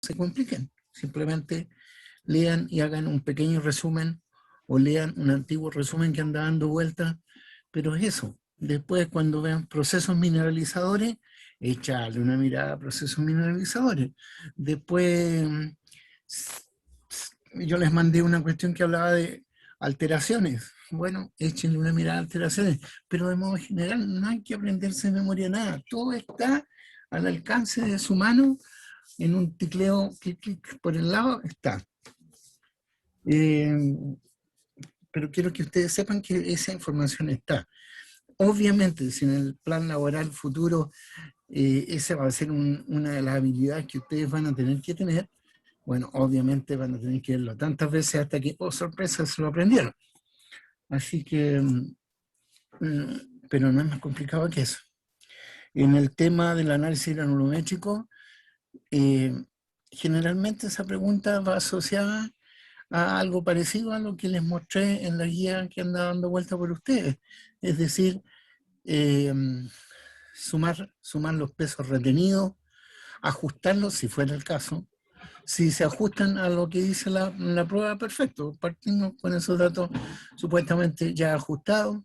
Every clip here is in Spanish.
se compliquen, simplemente lean y hagan un pequeño resumen o lean un antiguo resumen que anda dando vuelta, pero es eso. Después, cuando vean procesos mineralizadores, echarle una mirada a procesos mineralizadores. Después, yo les mandé una cuestión que hablaba de alteraciones. Bueno, échenle una mirada a alteraciones, pero de modo general no hay que aprenderse de memoria nada. Todo está al alcance de su mano, en un tecleo, clic, clic, por el lado, está. Pero quiero que ustedes sepan que esa información está. Obviamente, si en el plan laboral futuro esa va a ser una de las habilidades que ustedes van a tener que tener, bueno, obviamente van a tener que verlo tantas veces hasta que, oh sorpresa, se lo aprendieron. Así que, pero no es más complicado que eso. En el tema del análisis granulométrico, generalmente esa pregunta va asociada a algo parecido a lo que les mostré en la guía que anda dando vuelta por ustedes. Es decir, sumar los pesos retenidos, ajustarlos si fuera el caso. Si se ajustan a lo que dice la prueba, perfecto. Partimos con esos datos supuestamente ya ajustados,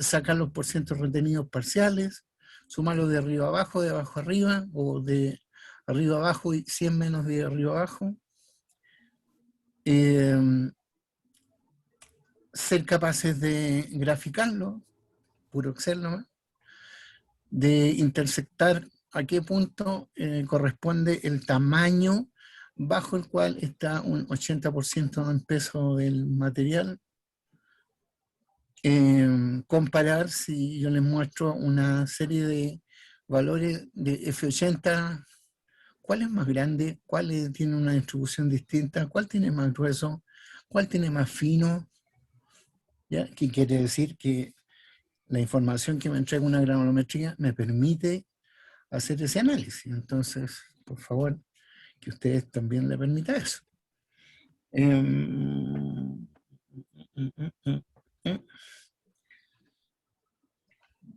sacar los porcientos retenidos parciales, sumarlos de arriba abajo, de abajo arriba, o de arriba abajo y 100 menos de arriba abajo. Ser capaces de graficarlo, puro Excel nomás, de intersectar a qué punto corresponde el tamaño bajo el cual está un 80% en peso del material. Comparar, si yo les muestro una serie de valores de F80, ¿cuál es más grande? ¿Cuál tiene una distribución distinta? ¿Cuál tiene más grueso? ¿Cuál tiene más fino? ¿Ya? ¿Qué quiere decir? Que la información que me entrega una granulometría me permite hacer ese análisis. Entonces, por favor, que ustedes también le permitan eso.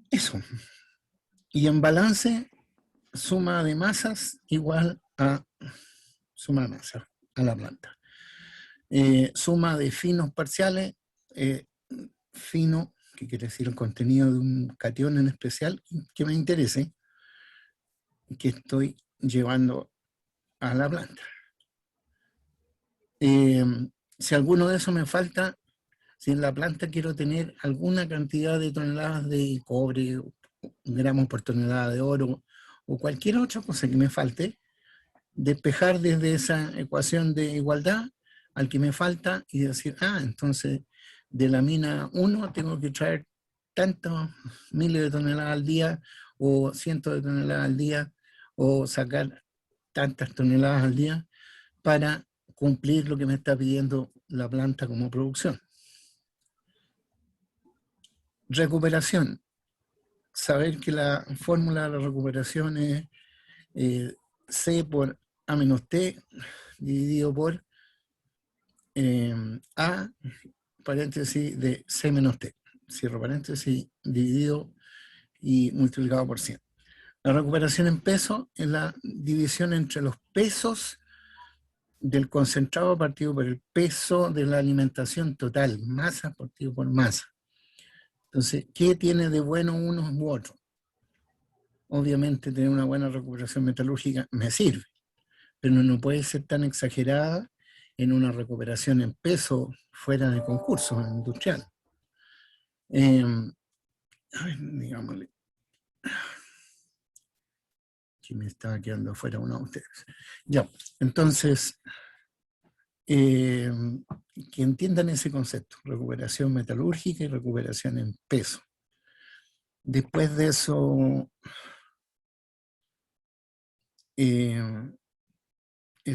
Eso. Y en balance, suma de masas igual a suma de masas a la planta. Suma de finos parciales, fino, que quiere decir el contenido de un catión en especial, que me interese, que estoy llevando a la planta. Si alguno de esos me falta, si en la planta quiero tener alguna cantidad de toneladas de cobre, gramos por tonelada de oro, o cualquier otra cosa que me falte, despejar desde esa ecuación de igualdad al que me falta y decir, entonces de la mina 1 tengo que traer tantos miles de toneladas al día, o cientos de toneladas al día, o sacar tantas toneladas al día para cumplir lo que me está pidiendo la planta como producción. Recuperación. Saber que la fórmula de la recuperación es C por A menos T dividido por A, paréntesis de C menos T. Cierro paréntesis, dividido y multiplicado por 100. La recuperación en peso es la división entre los pesos del concentrado partido por el peso de la alimentación total, masa partido por masa. Entonces, ¿qué tiene de bueno uno u otro? Obviamente tener una buena recuperación metalúrgica me sirve, pero no puede ser tan exagerada en una recuperación en peso fuera de concurso industrial. A ver, digámosle, que me estaba quedando fuera uno de ustedes. Ya, entonces, que entiendan ese concepto, recuperación metalúrgica y recuperación en peso. Después de eso, el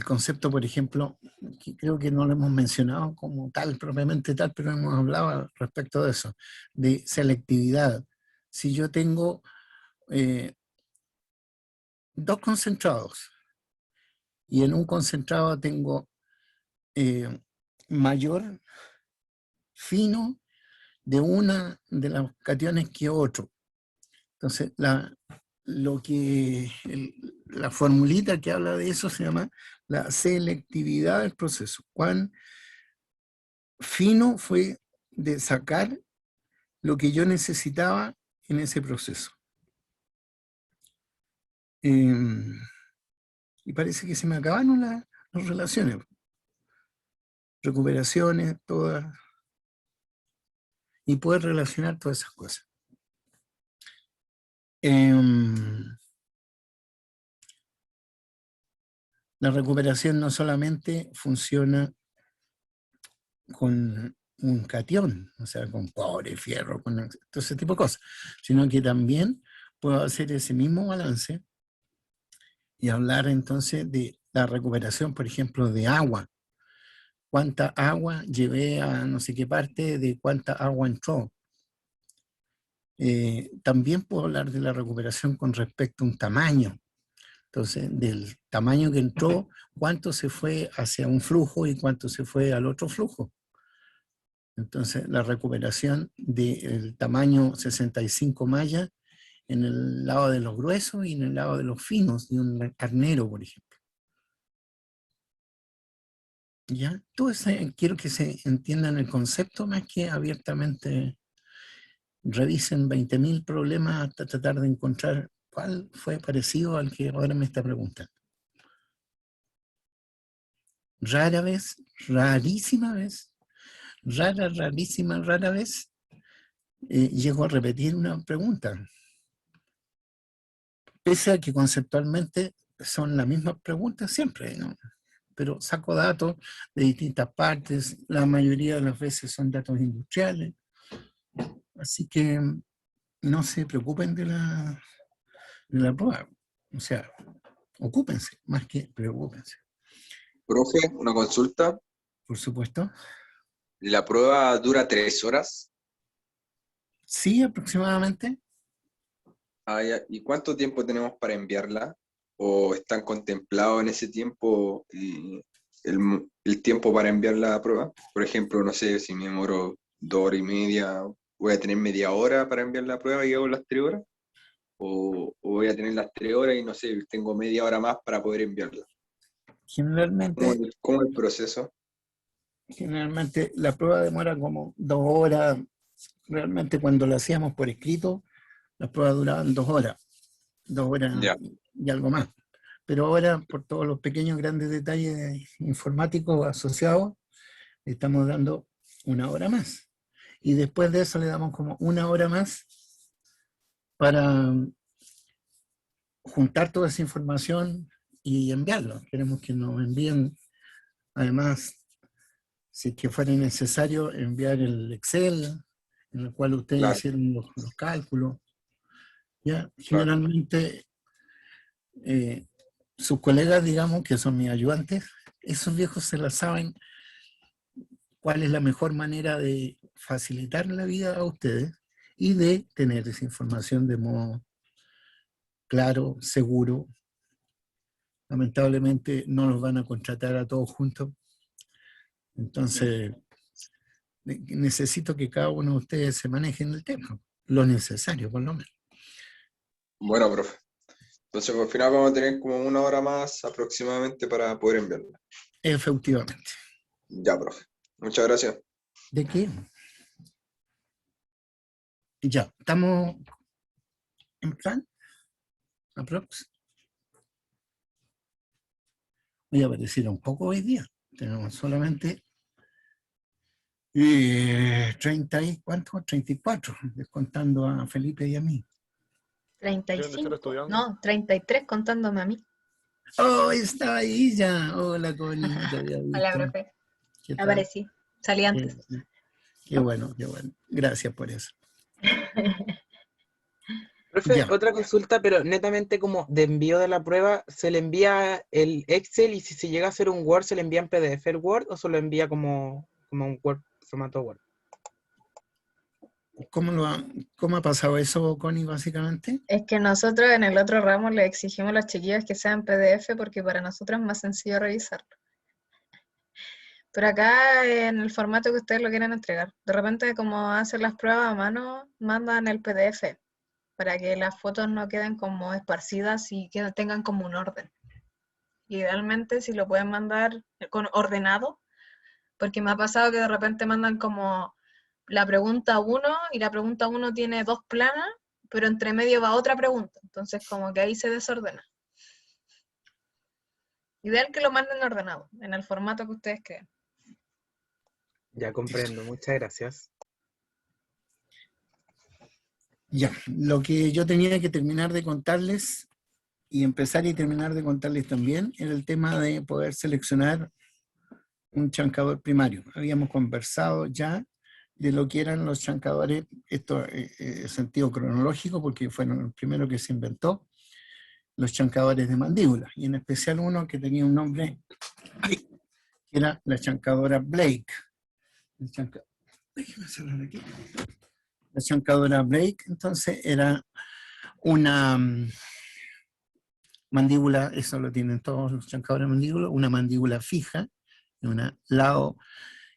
concepto, por ejemplo, que creo que no lo hemos mencionado como tal, propiamente tal, pero hemos hablado respecto de eso, de selectividad. Si yo tengo dos concentrados y en un concentrado tengo mayor fino de una de las cationes que otro. Entonces, la formulita que habla de eso se llama la selectividad del proceso. Cuán fino fue de sacar lo que yo necesitaba en ese proceso. Y parece que se me acabaron las relaciones, recuperaciones, todas, y poder relacionar todas esas cosas. La recuperación no solamente funciona con un catión, o sea, con cobre, fierro, con todo ese tipo de cosas, sino que también puedo hacer ese mismo balance y hablar entonces de la recuperación, por ejemplo, de agua. ¿Cuánta agua llevé a no sé qué parte, de cuánta agua entró? También puedo hablar de la recuperación con respecto a un tamaño. Entonces, del tamaño que entró, cuánto se fue hacia un flujo y cuánto se fue al otro flujo. Entonces, la recuperación del tamaño 65 mallas en el lado de los gruesos y en el lado de los finos, de un carnero, por ejemplo. ¿Ya? Todo eso, quiero que se entiendan el concepto más que abiertamente revisen 20.000 problemas hasta tratar de encontrar cuál fue parecido al que ahora me está preguntando. Rara vez, rarísima vez, rara vez, llego a repetir una pregunta. Pese a que conceptualmente son las mismas preguntas siempre, ¿no? Pero saco datos de distintas partes, la mayoría de las veces son datos industriales, así que no se preocupen de la prueba, o sea, ocúpense, más que preocúpense. Profe, una consulta. Por supuesto. ¿La prueba dura 3 horas? Sí, aproximadamente. Ah, ya. ¿Y cuánto tiempo tenemos para enviarla? ¿O están contemplados en ese tiempo el tiempo para enviar la prueba? Por ejemplo, no sé, si me demoro 2 horas y media, ¿voy a tener media hora para enviar la prueba y hago las 3 horas? ¿O voy a tener las 3 horas y no sé, tengo media hora más para poder enviarla? Generalmente, ¿Cómo es el proceso? generalmente la prueba demora como 2 horas. Realmente cuando la hacíamos por escrito, las pruebas duraban 2 horas, 2 horas Ya, y algo más. Pero ahora, por todos los pequeños grandes detalles informáticos asociados, estamos dando 1 hora más. Y después de eso le damos como 1 hora más para juntar toda esa información y enviarlo. Queremos que nos envíen, además, si es que fuera necesario, enviar el Excel en el cual ustedes claro, hicieron los cálculos. ¿Ya? claro. Generalmente, sus colegas, digamos, que son mis ayudantes, esos viejos se la saben cuál es la mejor manera de facilitar la vida a ustedes y de tener esa información de modo claro, seguro. Lamentablemente no los van a contratar a todos juntos, entonces necesito que cada uno de ustedes se maneje en el tema, lo necesario por lo menos. Bueno, profe. Entonces, al final vamos a tener como 1 hora más aproximadamente para poder enviarla. Efectivamente. Ya, profe. Muchas gracias. ¿De qué? Ya, estamos en plan, aprox. Voy a aparecer un poco hoy día. Tenemos solamente 30 y ¿cuánto? 34, descontando a Felipe y a mí. 35, no, 33 contándome a mí. Oh, está ahí ya. Hola, Connie, no te había Hola, visto. profe. ¿Qué tal? Aparecí. Salí Qué, antes. qué bueno, qué bueno. Gracias por eso. Profe, Ya. otra consulta, pero netamente como de envío de la prueba, ¿se le envía el Excel y si se llega a hacer un Word, se le envía en PDF el Word o se lo envía como un Word, formato Word? ¿Cómo ha pasado eso, Connie, básicamente? Es que nosotros en el otro ramo le exigimos a los chiquillos que sean PDF porque para nosotros es más sencillo revisarlo. Pero acá en el formato que ustedes lo quieren entregar. De repente, como hacen las pruebas a mano, mandan el PDF. para que las fotos no queden como esparcidas y que tengan como un orden. Idealmente, si lo pueden mandar con ordenado, porque me ha pasado que de repente mandan como la pregunta 1 y la pregunta 1 tiene 2 planas, pero entre medio va otra pregunta, entonces como que ahí se desordena. Ideal que lo manden ordenado, en el formato que ustedes creen. Ya comprendo, muchas gracias. Ya, lo que yo tenía que terminar de contarles y empezar y terminar de contarles también era el tema de poder seleccionar un chancador primario. Habíamos conversado ya de lo que eran los chancadores, esto en sentido cronológico, porque fueron los primeros que se inventó, los chancadores de mandíbula, y en especial uno que tenía un nombre, que era la chancadora Blake. Déjeme cerrar aquí. La chancadora Blake, entonces, era una mandíbula, eso lo tienen todos los chancadores de mandíbula, una mandíbula fija, un lado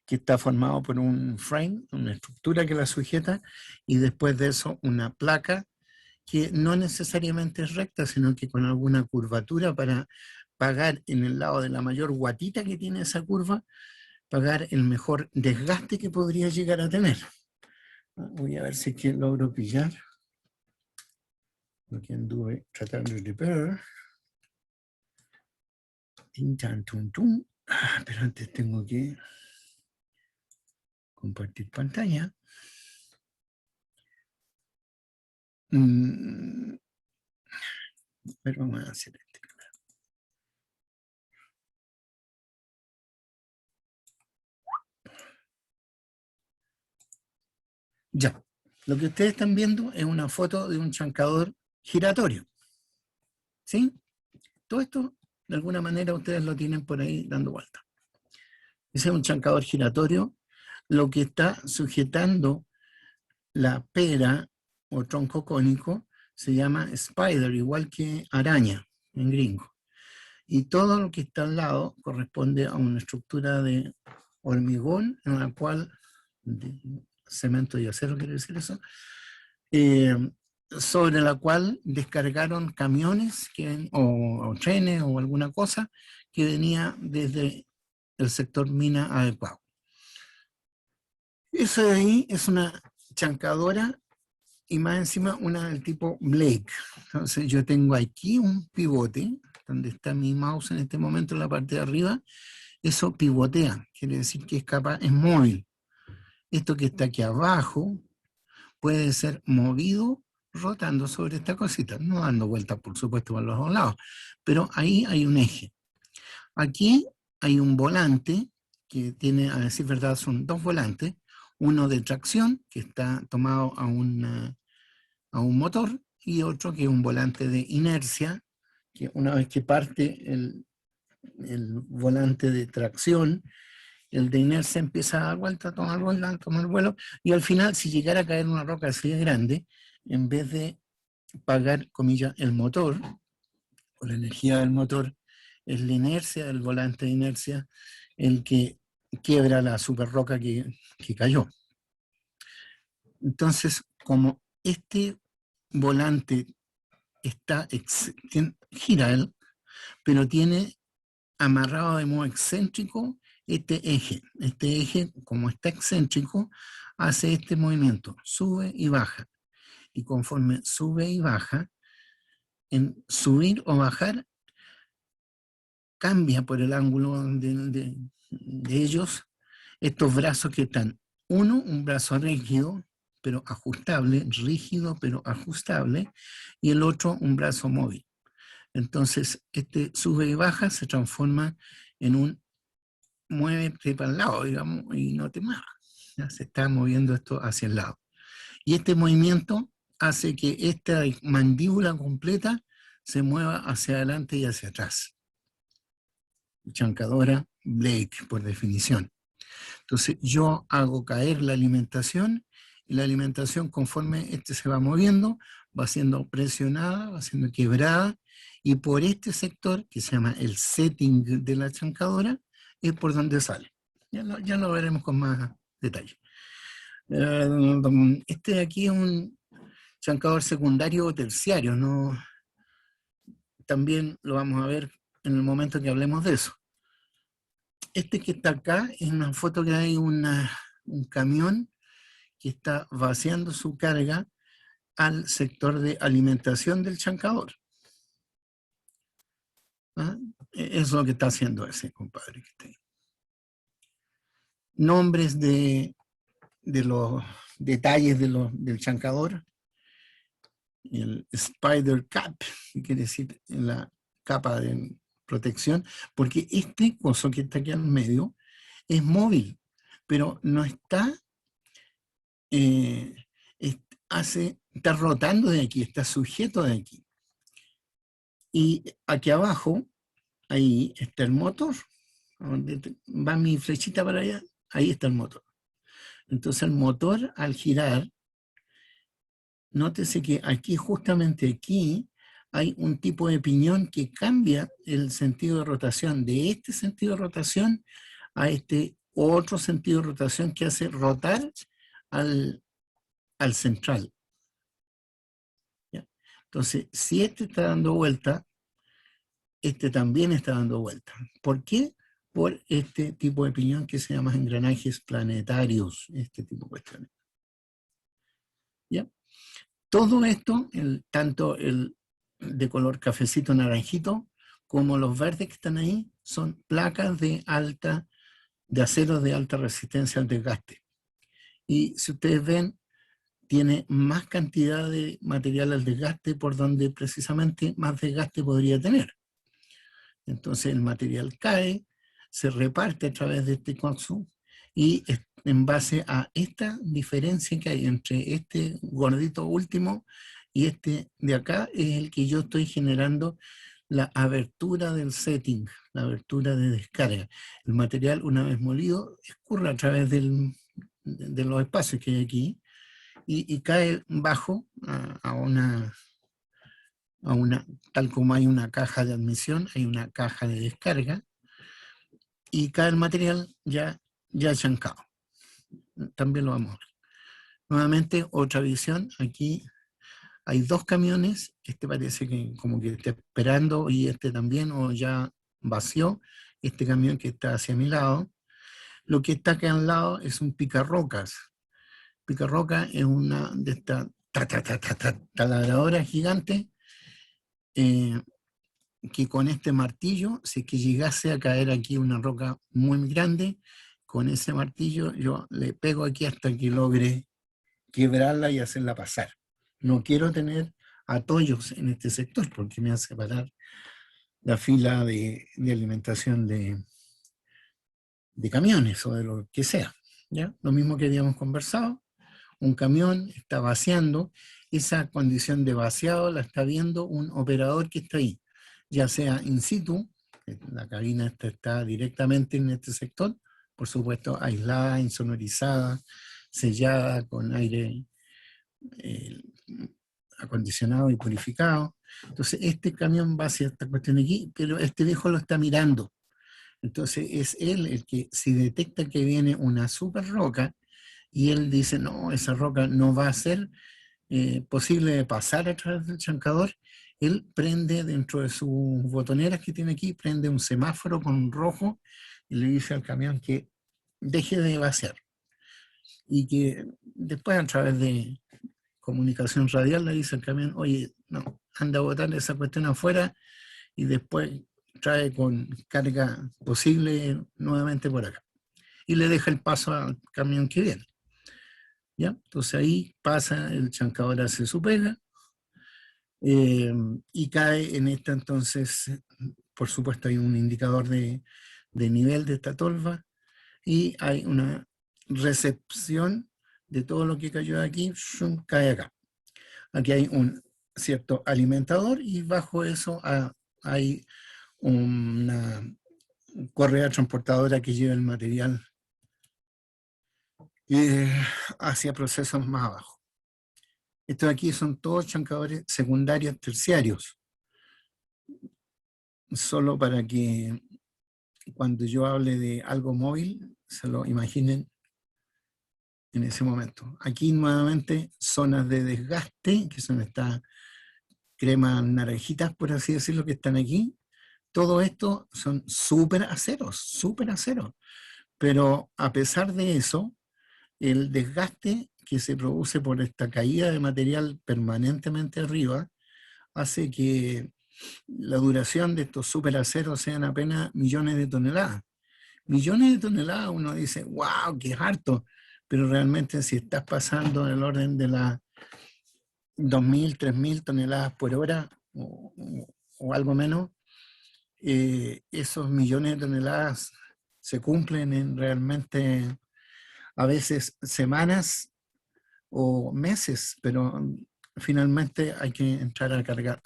que está formado por un frame, una estructura que la sujeta, y después de eso una placa que no necesariamente es recta, sino que con alguna curvatura para pagar en el lado de la mayor guatita que tiene esa curva, pagar el mejor desgaste que podría llegar a tener. Voy a ver si es que logro pillar lo que anduve tratando de ver. Pero antes tengo que compartir pantalla. Pero vamos a hacer este. Ya, lo que ustedes están viendo es una foto de un chancador giratorio. ¿Sí? Todo esto, de alguna manera, ustedes lo tienen por ahí dando vuelta. Ese es un chancador giratorio. Lo que está sujetando la pera o tronco cónico se llama spider, igual que araña en gringo. Y todo lo que está al lado corresponde a una estructura de hormigón en la cual, de cemento y acero quiere decir eso, sobre la cual descargaron camiones o trenes o alguna cosa que venía desde el sector mina adecuado. Eso de ahí es una chancadora y más encima una del tipo Blake. Entonces yo tengo aquí un pivote, donde está mi mouse en este momento en la parte de arriba, eso pivotea, quiere decir que es móvil. Esto que está aquí abajo puede ser movido rotando sobre esta cosita, no dando vueltas por supuesto por los dos lados, pero ahí hay un eje. Aquí hay un volante que tiene, a decir verdad, son dos volantes, uno de tracción que está tomado a un motor y otro que es un volante de inercia, que una vez que parte el volante de tracción, el de inercia empieza a dar vuelta, tomar vuelo, y al final, si llegara a caer una roca así de grande, en vez de pagar, comillas, el motor, o la energía del motor, es la inercia del volante de inercia el que quiebra la super roca que cayó. Entonces, como este volante gira él, pero tiene amarrado de modo excéntrico este eje. Este eje, como está excéntrico, hace este movimiento, sube y baja. Y conforme sube y baja, en subir o bajar, cambia por el ángulo de ellos estos brazos que están. Uno, un brazo rígido, pero ajustable, rígido, pero ajustable, y el otro, un brazo móvil. Entonces, este sube y baja se transforma en un muévete para el lado, digamos, y no te muevas. Ya se está moviendo esto hacia el lado. Y este movimiento hace que esta mandíbula completa se mueva hacia adelante y hacia atrás. Chancadora Blake, por definición. Entonces, yo hago caer la alimentación, y la alimentación, conforme este se va moviendo, va siendo presionada, va siendo quebrada, y por este sector, que se llama el setting de la chancadora, es por donde sale. Ya lo veremos con más detalle. Este de aquí es un chancador secundario o terciario, ¿no? También lo vamos a ver en el momento que hablemos de eso. Este que está acá es una foto que hay un camión que está vaciando su carga al sector de alimentación del chancador. ¿Ah? Eso es lo que está haciendo ese compadre que está ahí. Nombres de los detalles del chancador. El Spider Cap, que quiere decir la capa de protección, porque este coso que está aquí al medio es móvil, pero no está, está rotando de aquí, está sujeto de aquí. Y aquí abajo, ahí está el motor, donde va mi flechita para allá, ahí está el motor. Entonces el motor al girar, nótese que aquí, justamente aquí, hay un tipo de piñón que cambia el sentido de rotación de este sentido de rotación a este otro sentido de rotación que hace rotar al central. ¿Ya? Entonces, si este está dando vuelta, este también está dando vuelta. ¿Por qué? Por este tipo de piñón que se llama engranajes planetarios, este tipo de cuestiones. ¿Ya? Todo esto, tanto el de color cafecito naranjito, como los verdes que están ahí, son placas de acero de alta resistencia al desgaste. Y si ustedes ven, tiene más cantidad de material al desgaste por donde precisamente más desgaste podría tener. Entonces el material cae, se reparte a través de este coxo y en base a esta diferencia que hay entre este gordito último y este de acá es el que yo estoy generando la abertura del setting, la abertura de descarga. El material, una vez molido, escurre a través de los espacios que hay aquí y cae bajo a una, tal como hay una caja de admisión, hay una caja de descarga, y cae el material ya chancado. También lo vamos a ver. Nuevamente, otra visión. Aquí hay dos camiones. Este parece que como que está esperando, y este también, o ya vació. Este camión que está hacia mi lado. Lo que está acá al lado es un picarrocas. Picarroca es una de estas taladradoras gigantes que con este martillo, si es que llegase a caer aquí una roca muy grande, con ese martillo yo le pego aquí hasta que logre quebrarla y hacerla pasar. No quiero tener atollos en este sector porque me hace parar la fila de alimentación de camiones o de lo que sea. ¿Ya? Lo mismo que habíamos conversado, un camión está vaciando, esa condición de vaciado la está viendo un operador que está ahí, ya sea in situ, la cabina está directamente en este sector, por supuesto aislada, insonorizada, sellada con aire acondicionado y purificado. Entonces este camión va hacia esta cuestión aquí, pero este viejo lo está mirando. Entonces es él el que, si detecta que viene una super roca, y él dice, no, esa roca no va a ser posible de pasar a través del chancador, él prende dentro de sus botoneras que tiene aquí, prende un semáforo con rojo y le dice al camión que deje de vaciar. Y que después, a través de comunicación radial, le dice al camión, oye, no, anda a botar esa cuestión afuera y después trae con carga posible nuevamente por acá. Y le deja el paso al camión que viene. ¿Ya? Entonces ahí pasa, el chancador hace su pega y cae en esta. Entonces, por supuesto, hay un indicador de nivel de esta tolva y hay una recepción de todo lo que cayó de aquí, cae acá. Aquí hay un cierto alimentador y bajo eso hay una correa transportadora que lleva el material hacia procesos más abajo. Estos aquí son todos chancadores secundarios terciarios. Solo para que cuando yo hable de algo móvil, se lo imaginen en ese momento. Aquí nuevamente zonas de desgaste, que son estas cremas naranjitas, por así decirlo, que están aquí. Todo esto son súper aceros. Pero a pesar de eso, el desgaste que se produce por esta caída de material permanentemente arriba hace que la duración de estos superaceros sean apenas millones de toneladas. Millones de toneladas, uno dice, wow, qué harto, pero realmente si estás pasando en el orden de las 2.000, 3.000 toneladas por hora o algo menos, esos millones de toneladas se cumplen en realmente a veces semanas o meses, pero finalmente hay que entrar a cargar,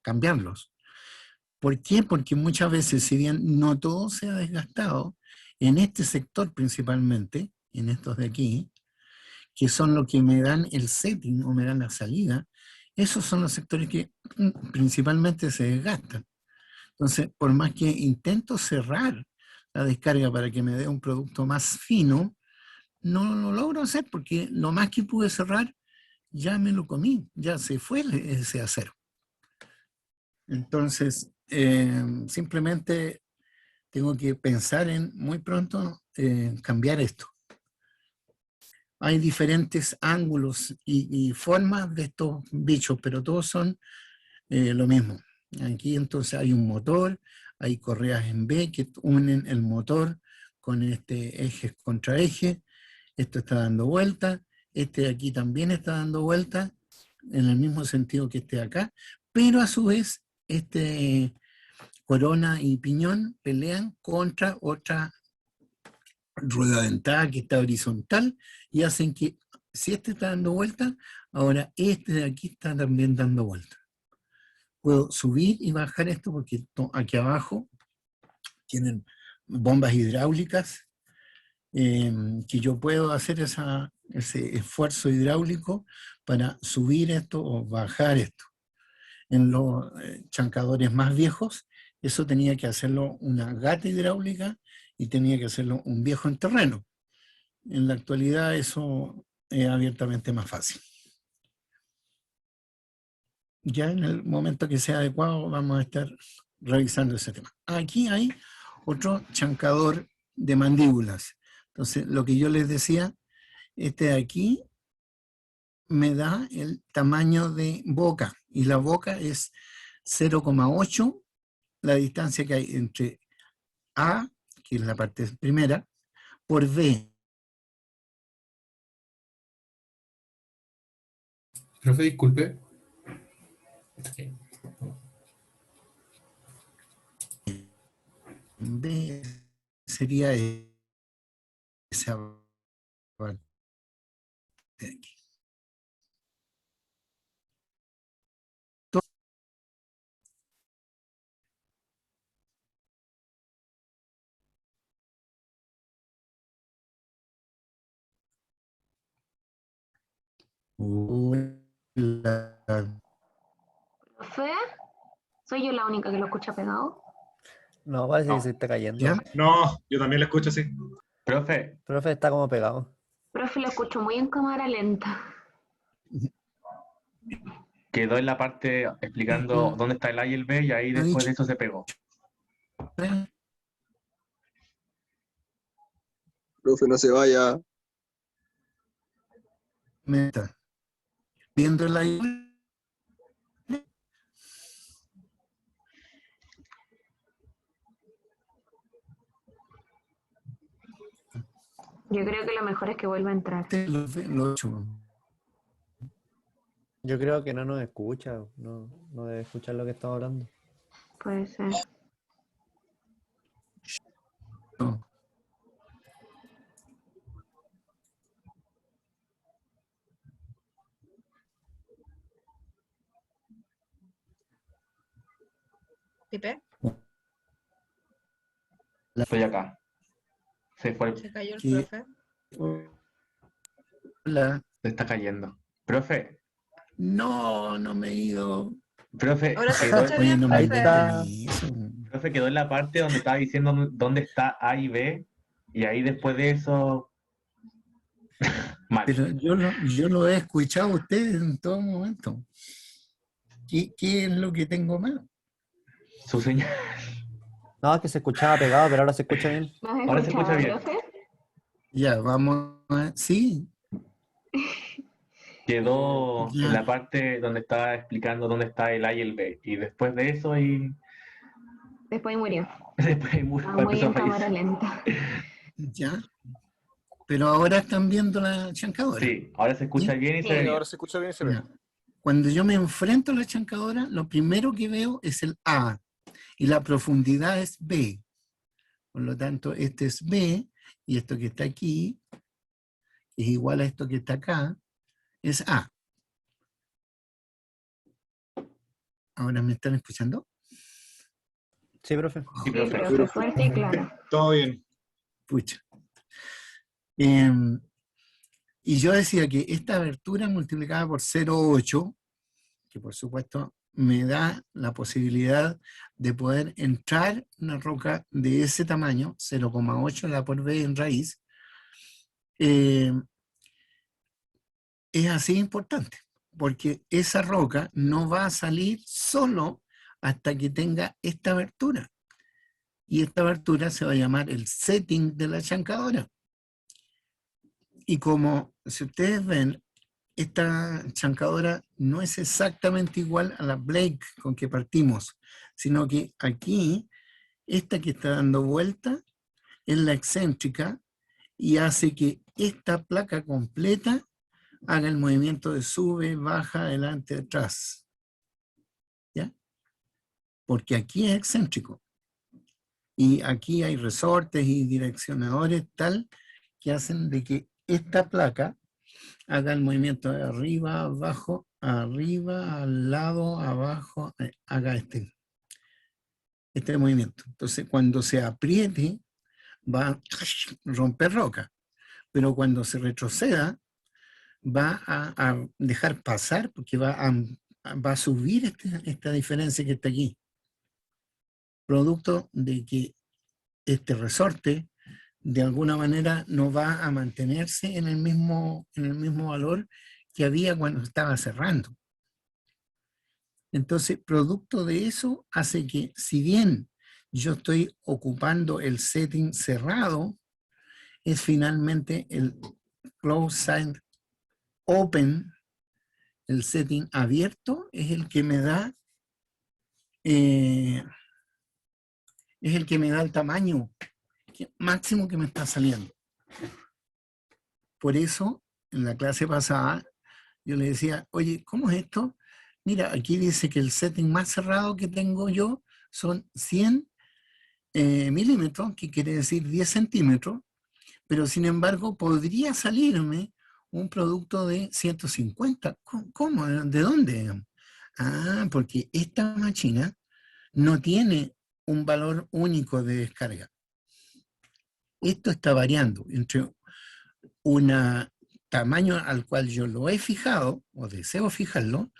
cambiarlos. ¿Por qué? Porque muchas veces, si bien no todo se ha desgastado, en este sector principalmente, en estos de aquí, que son los que me dan el setting o me dan la salida, esos son los sectores que principalmente se desgastan. Entonces, por más que intento cerrar la descarga para que me dé un producto más fino, no lo logro hacer porque lo más que pude cerrar ya me lo comí, ya se fue ese acero. Entonces, simplemente tengo que pensar en muy pronto cambiar esto. Hay diferentes ángulos y formas de estos bichos, pero todos son lo mismo. Aquí entonces hay un motor, hay correas en B que unen el motor con este eje contra eje. Esto está dando vuelta, este de aquí también está dando vuelta, en el mismo sentido que este de acá, pero a su vez, este corona y piñón pelean contra otra rueda dentada que está horizontal y hacen que, si este está dando vuelta, ahora este de aquí está también dando vuelta. Puedo subir y bajar esto porque aquí abajo tienen bombas hidráulicas que yo puedo hacer ese esfuerzo hidráulico para subir esto o bajar esto. En los chancadores más viejos, eso tenía que hacerlo una gata hidráulica y tenía que hacerlo un viejo en terreno. En la actualidad eso es abiertamente más fácil. Ya en el momento que sea adecuado vamos a estar revisando ese tema. Aquí hay otro chancador de mandíbulas. Entonces, lo que yo les decía, este de aquí me da el tamaño de boca, y la boca es 0,8, la distancia que hay entre A, que es la parte primera, por B. Profe, disculpe. B sería esa parte de aquí. ¿Profe? ¿Soy yo la única que lo escucha pegado? No, parece que No. se está cayendo. ¿Ya? No, yo también lo escucho así. Profe, Profe, está como pegado. Profe, lo escucho muy en cámara lenta. quedó en la parte explicando dónde está el A y el B y ahí después de eso se pegó. Profe, no se vaya. Meta. Viendo la Yo creo que lo mejor es que vuelva a entrar. lo ocho. Yo creo que no nos escucha, no debe escuchar lo que estamos hablando. Puede ser. No. ¿Pipe? Estoy acá. Se fue, ¿Se cayó el ¿Qué? profe? Hola. se está cayendo. Profe, No me he ido. profe, Ahora se quedó, escucha Oye, bien, no me Ahí profe. está. eso. profe, quedó en la parte donde estaba diciendo dónde está A y B y ahí después de eso Mal. Pero yo lo he escuchado a ustedes en todo momento. ¿Qué es lo que tengo mal? Su señal. No, es que se escuchaba pegado, pero ahora se escucha bien. ¿Nos Ahora se escucha escuchaba, bien. profe? Ya, vamos a... Sí, Quedó en ya. la parte donde estaba explicando dónde está el A y el B. Y después de eso, y Después murió. después Estaba muy empezó a en cámara fallecer. lenta. Ya, pero ahora están viendo la chancadora. Sí, ahora se escucha ¿Sí? bien y se ve Sí, bien. ahora se escucha bien y se ve. Ya. Cuando yo me enfrento a la chancadora, lo primero que veo es el A y la profundidad es B. Por lo tanto, este es B y esto que está aquí es igual a esto que está acá, es A. ¿Ahora me están escuchando? Sí, profe. Sí, Sí, profe. profe, fuerte y claro. Todo bien. Pucha. Y yo decía que esta abertura multiplicada por 0,8, que por supuesto me da la posibilidad de poder entrar una roca de ese tamaño, 0,8 la por B en raíz, eh, es así importante, porque esa roca no va a salir solo hasta que tenga esta abertura. Y esta abertura se va a llamar el setting de la chancadora. Y como, si ustedes ven, esta chancadora no es exactamente igual a la Blake con que partimos, sino que aquí, esta que está dando vuelta es la excéntrica y hace que esta placa completa haga el movimiento de sube, baja, adelante, atrás. ¿Ya? Porque aquí es excéntrico. Y aquí hay resortes y direccionadores tal que hacen de que esta placa haga el movimiento de arriba, abajo, arriba, al lado, abajo, haga este movimiento. Entonces, cuando se apriete, va a romper roca, pero cuando se retroceda, va a dejar pasar porque va a subir esta diferencia que está aquí. Producto de que este resorte de alguna manera no va a mantenerse en el mismo valor que había cuando estaba cerrando. Entonces, producto de eso hace que, si bien yo estoy ocupando el setting cerrado, es finalmente el close side open, el setting abierto, es el que me da es el que me da el tamaño máximo que me está saliendo. Por eso, en la clase pasada, yo le decía, oye, ¿cómo es esto? Mira, aquí dice que el setting más cerrado que tengo yo son 100 milímetros, que quiere decir 10 centímetros, pero sin embargo podría salirme un producto de 150. ¿Cómo? ¿De dónde? Ah, porque esta máquina no tiene un valor único de descarga. Esto está variando entre un tamaño al cual yo lo he fijado o deseo fijarlo,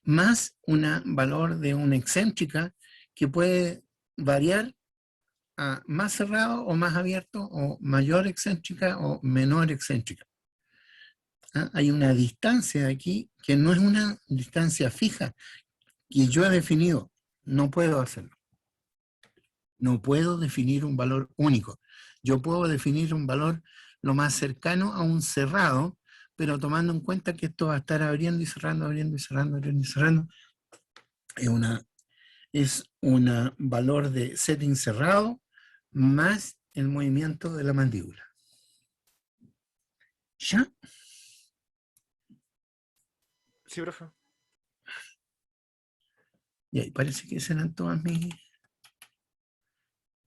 más un valor de una excéntrica que puede variar a más cerrado o más abierto, o mayor excéntrica o menor excéntrica. ¿Ah? Hay una distancia aquí que no es una distancia fija, que yo he definido. No puedo hacerlo. No puedo definir un valor único. Yo puedo definir un valor lo más cercano a un cerrado, pero tomando en cuenta que esto va a estar abriendo y cerrando, abriendo y cerrando, abriendo y cerrando. Es un valor de setting cerrado más el movimiento de la mandíbula. ¿Ya? Sí, profe. Y ahí parece que serán todas mis...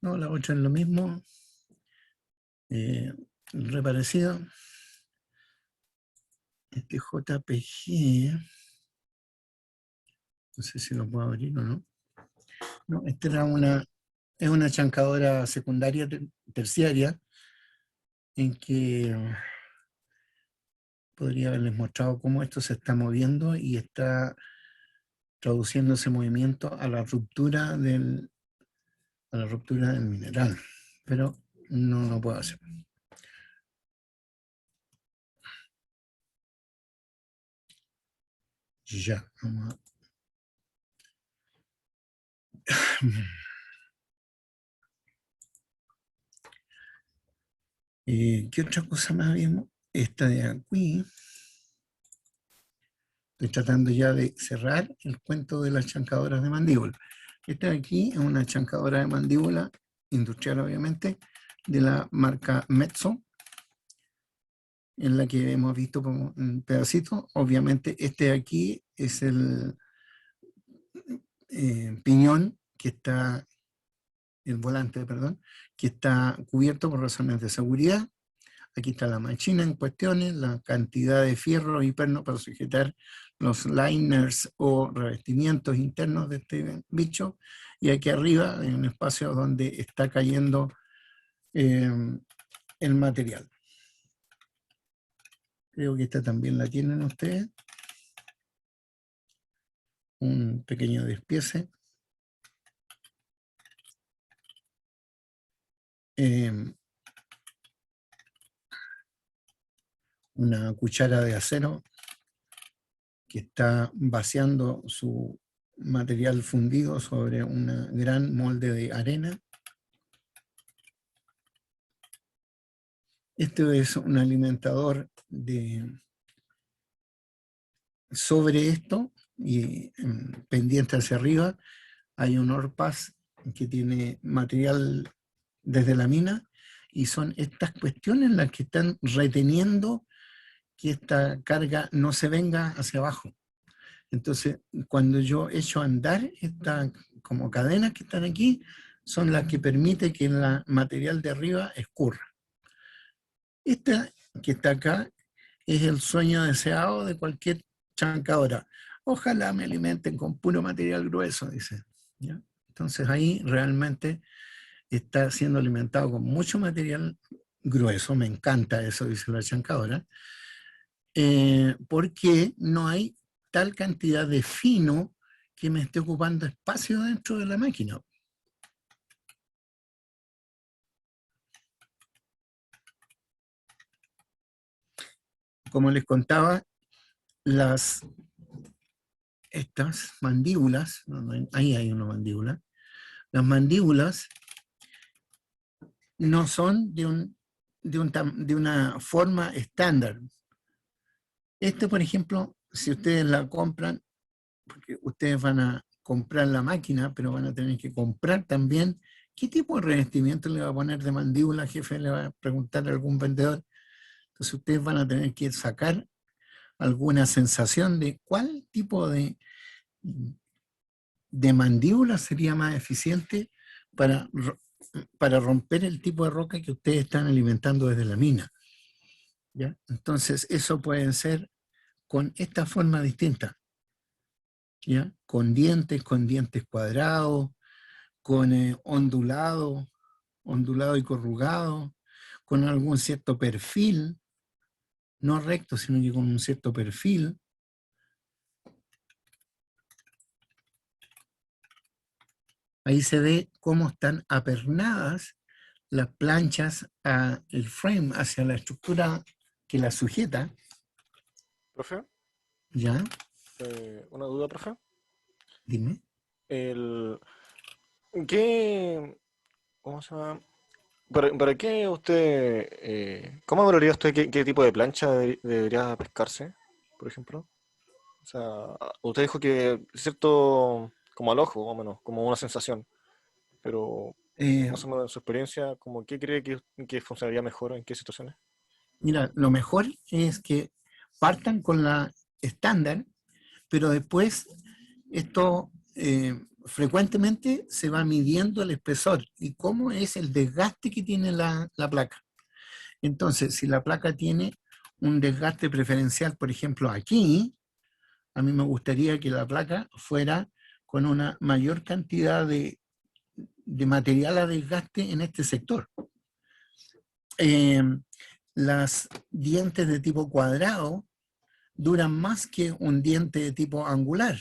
No, la otra es lo mismo. Reparecido. Este JPG. No sé si lo puedo abrir o no. No, esta es una chancadora secundaria terciaria en que podría haberles mostrado cómo esto se está moviendo y está traduciendo ese movimiento a la ruptura del mineral, pero no lo puedo hacer. Ya, vamos a... ¿Qué otra cosa más vimos? Esta de aquí. Estoy tratando ya de cerrar el cuento de las chancadoras de mandíbula. Esta de aquí es una chancadora de mandíbula industrial, obviamente, de la marca Metso, en la que hemos visto como un pedacito. Obviamente este de aquí es el piñón que está, el volante, perdón, que está cubierto por razones de seguridad. Aquí está la machina en cuestiones, la cantidad de fierro y perno para sujetar los liners o revestimientos internos de este bicho. Y aquí arriba hay un espacio donde está cayendo el material. Creo que esta también la tienen ustedes. Un pequeño despiece. Una cuchara de acero que está vaciando su material fundido sobre un gran molde de arena. Este es un alimentador sobre esto y pendiente hacia arriba hay un ORPAS que tiene material desde la mina y son estas cuestiones las que están reteniendo que esta carga no se venga hacia abajo. Entonces, cuando yo echo a andar estas como cadenas que están aquí, son las que permiten que el material de arriba escurra. Esta que está acá es el sueño deseado de cualquier chancadora. Ojalá me alimenten con puro material grueso, dice. ¿Ya? Entonces ahí realmente está siendo alimentado con mucho material grueso, me encanta eso, dice la chancadora, porque no hay tal cantidad de fino que me esté ocupando espacio dentro de la máquina. Como les contaba, estas mandíbulas, ahí hay una mandíbula, las mandíbulas no son de una forma estándar. Por ejemplo, si ustedes la compran, porque ustedes van a comprar la máquina, pero van a tener que comprar también qué tipo de revestimiento le va a poner de mandíbula, jefe, le va a preguntar a algún vendedor. Entonces ustedes van a tener que sacar alguna sensación de cuál tipo de mandíbula sería más eficiente para romper el tipo de roca que ustedes están alimentando desde la mina. ¿Ya? Entonces eso pueden ser con esta forma distinta, ¿ya? Con dientes cuadrados, con ondulado y corrugado, con algún cierto perfil, no recto, sino que con un cierto perfil. Ahí se ve cómo están apernadas las planchas al frame, hacia la estructura que la sujeta. ¿Profe? ¿Ya? Una duda, profe. Dime. ¿Cómo se llama? ¿Para qué usted, cómo valoraría usted qué tipo de plancha debería pescarse, por ejemplo? O sea, usted dijo que cierto, como al ojo, más o menos, como una sensación, pero más o menos en su experiencia, como ¿qué cree que funcionaría mejor en qué situaciones? Mira, lo mejor es que partan con la estándar, pero después esto frecuentemente se va midiendo el espesor y cómo es el desgaste que tiene la placa. Entonces, si la placa tiene un desgaste preferencial, por ejemplo, aquí, a mí me gustaría que la placa fuera con una mayor cantidad de material a desgaste en este sector. Las dientes de tipo cuadrado duran más que un diente de tipo angular.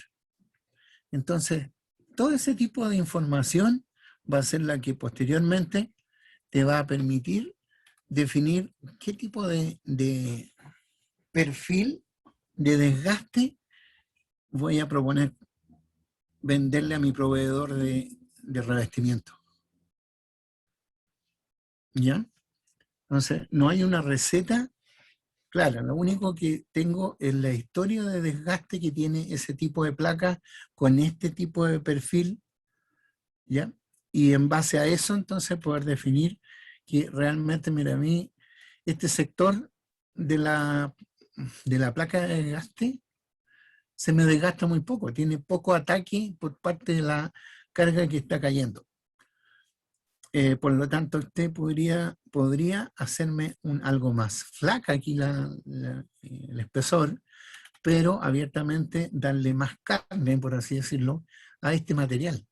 Entonces, todo ese tipo de información va a ser la que posteriormente te va a permitir definir qué tipo de perfil de desgaste voy a proponer venderle a mi proveedor de revestimiento. ¿Ya? Entonces, no hay una receta clara. Lo único que tengo es la historia de desgaste que tiene ese tipo de placa con este tipo de perfil, ¿ya? Y en base a eso, entonces, poder definir que realmente, mira, a mí, este sector de la placa de desgaste se me desgasta muy poco, tiene poco ataque por parte de la carga que está cayendo. Por lo tanto, usted podría hacerme algo más flaca aquí el espesor, pero abiertamente darle más carne, por así decirlo, a este material.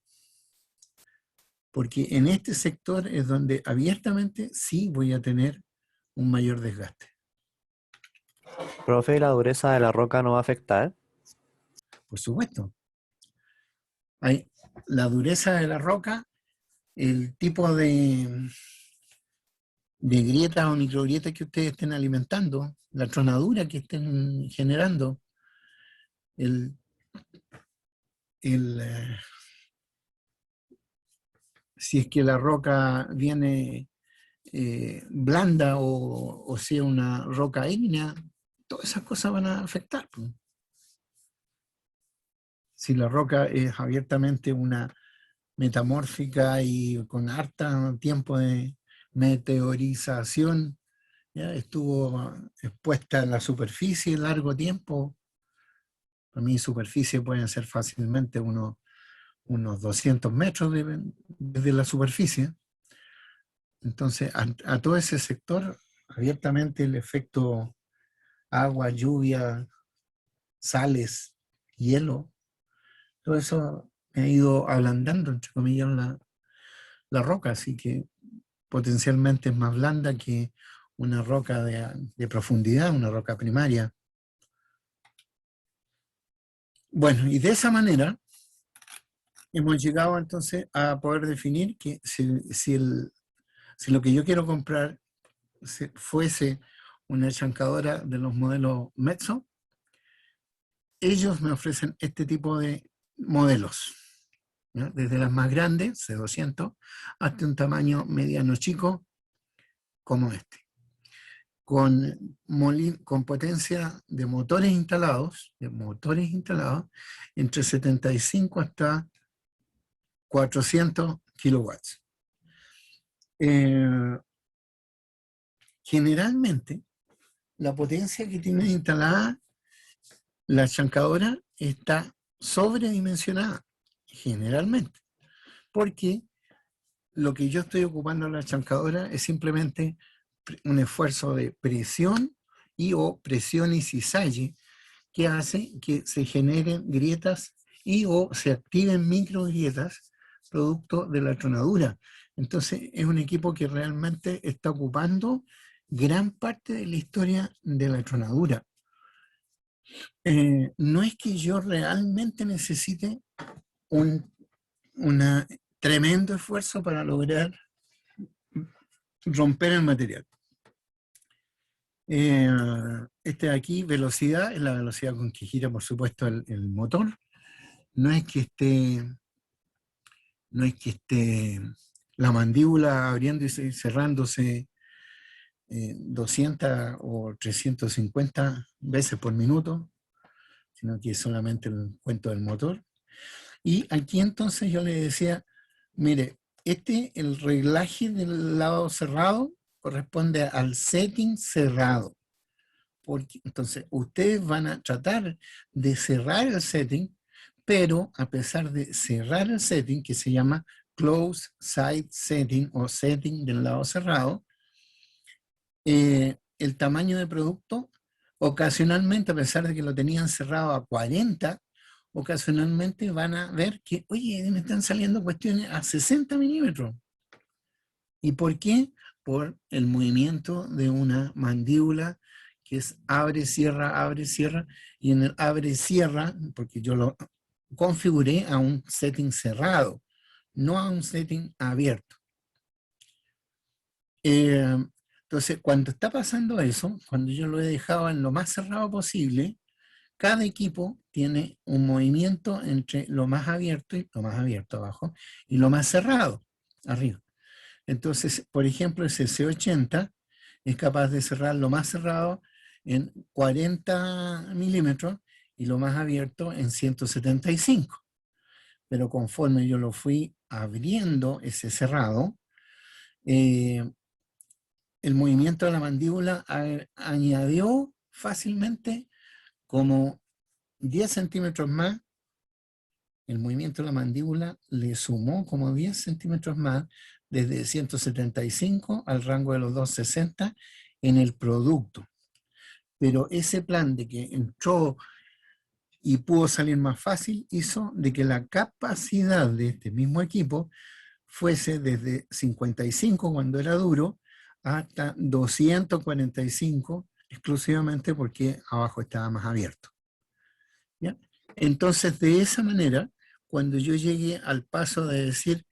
Porque en este sector es donde abiertamente sí voy a tener un mayor desgaste. Profe, ¿y la dureza de la roca no va a afectar? Por supuesto. La dureza de la roca, el tipo de grietas o microgrietas que ustedes estén alimentando, la tronadura que estén generando, si es que la roca viene blanda o sea una roca ígnea, todas esas cosas van a afectar. Si la roca es abiertamente una metamórfica y con harto tiempo de meteorización, ¿ya? Estuvo expuesta en la superficie largo tiempo. Para mí superficie pueden ser fácilmente unos 200 metros desde la superficie. Entonces, a todo ese sector, abiertamente el efecto agua, lluvia, sales, hielo, todo eso me ha ido ablandando, entre comillas, la roca, así que potencialmente es más blanda que una roca de profundidad, una roca primaria. Bueno, y de esa manera hemos llegado entonces a poder definir que si lo que yo quiero comprar fuese una chancadora de los modelos Metso, ellos me ofrecen este tipo de modelos, ¿ya? Desde las más grandes, C200, hasta un tamaño mediano chico, como este. Con potencia de motores instalados, entre 75 hasta 400 kilowatts. Generalmente, la potencia que tiene instalada la chancadora está sobredimensionada, generalmente, porque lo que yo estoy ocupando en la chancadora es simplemente un esfuerzo de presión o presión y cizalle que hace que se generen grietas o se activen microgrietas producto de la tronadura. Entonces es un equipo que realmente está ocupando gran parte de la historia de la tronadura. No es que yo realmente necesite un tremendo esfuerzo para lograr romper el material. Este de aquí, velocidad, es la velocidad con que gira, por supuesto, el motor. No es que esté la mandíbula abriéndose y cerrándose 200 o 350 veces por minuto, sino que es solamente el cuento del motor. Y aquí entonces yo le decía, mire, el reglaje del lado cerrado corresponde al setting cerrado. Porque, entonces, ustedes van a tratar de cerrar el setting, pero a pesar de cerrar el setting, que se llama close side setting o setting del lado cerrado, el tamaño de producto, ocasionalmente, a pesar de que lo tenían cerrado a 40, ocasionalmente van a ver que, oye, me están saliendo cuestiones a 60 milímetros. ¿Y por qué? Por el movimiento de una mandíbula que es abre, cierra, y en el abre, cierra, porque yo lo configuré a un setting cerrado, no a un setting abierto. Entonces, cuando está pasando eso, cuando yo lo he dejado en lo más cerrado posible, cada equipo tiene un movimiento entre lo más abierto abajo y lo más cerrado arriba. Entonces, por ejemplo, ese C80 es capaz de cerrar lo más cerrado en 40 milímetros y lo más abierto en 175. Pero conforme yo lo fui abriendo ese cerrado, el movimiento de la mandíbula añadió fácilmente como 10 centímetros más. El movimiento de la mandíbula le sumó como 10 centímetros más desde 175 al rango de los 260 en el producto. Pero ese plan de que entró y pudo salir más fácil hizo de que la capacidad de este mismo equipo fuese desde 55 cuando era duro hasta 245 exclusivamente porque abajo estaba más abierto. ¿Ya? Entonces, de esa manera, cuando yo llegué al paso de decir,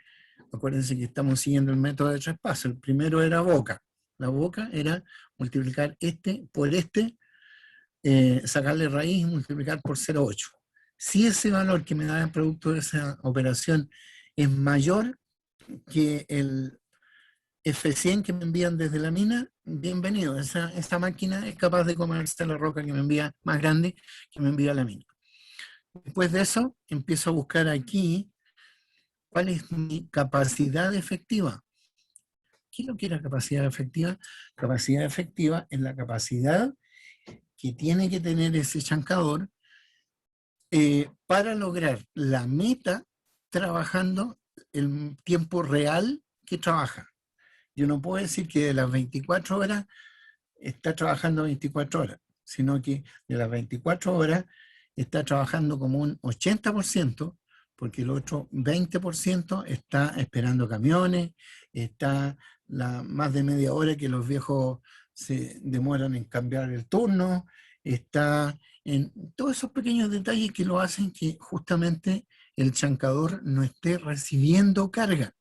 acuérdense que estamos siguiendo el método de 3 pasos, el primero era boca. La boca era multiplicar este por este, sacarle raíz y multiplicar por 0,8. Si ese valor que me da el producto de esa operación es mayor que el F100 que me envían desde la mina, bienvenido. Esa máquina es capaz de comerse la roca que me envía más grande que me envía la mina. Después de eso, empiezo a buscar aquí cuál es mi capacidad efectiva. ¿Qué es lo que era capacidad efectiva? Capacidad efectiva es la capacidad que tiene que tener ese chancador para lograr la meta trabajando el tiempo real que trabaja. Yo no puedo decir que de las 24 horas está trabajando 24 horas, sino que de las 24 horas está trabajando como un 80%, porque el otro 20% está esperando camiones, está más de media hora que los viejos se demoran en cambiar el turno, está en todos esos pequeños detalles que lo hacen que justamente el chancador no esté recibiendo carga.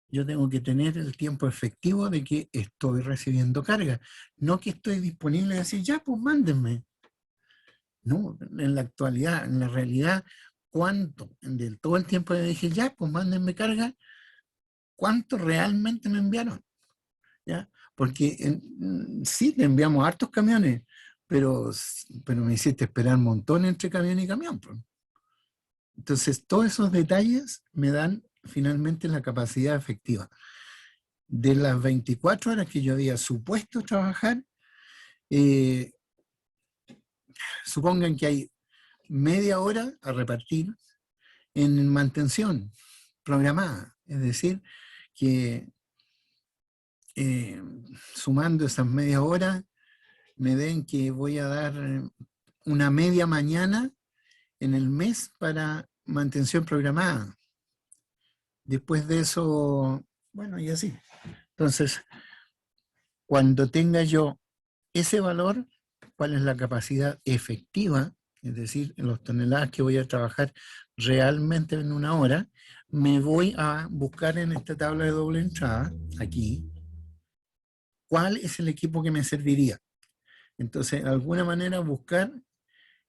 Yo tengo que tener el tiempo efectivo de que estoy recibiendo carga, no que estoy disponible a decir, ya, pues mándenme. No, en la actualidad, en la realidad, ¿cuánto? De todo el tiempo que dije, ya, pues mándenme carga, ¿cuánto realmente me enviaron? ¿Ya? Porque sí, te enviamos hartos camiones, pero me hiciste esperar un montón entre camión y camión. Pues. Entonces, todos esos detalles me dan finalmente la capacidad efectiva. De las 24 horas que yo había supuesto trabajar, supongan que hay media hora a repartir en mantención programada. Es decir, que sumando esas media horas, me den que voy a dar una media mañana en el mes para mantención programada. Después de eso, bueno, y así. Entonces, cuando tenga yo ese valor, ¿cuál es la capacidad efectiva? Es decir, en las toneladas que voy a trabajar realmente en una hora, me voy a buscar en esta tabla de doble entrada, aquí, cuál es el equipo que me serviría. Entonces, de alguna manera buscar,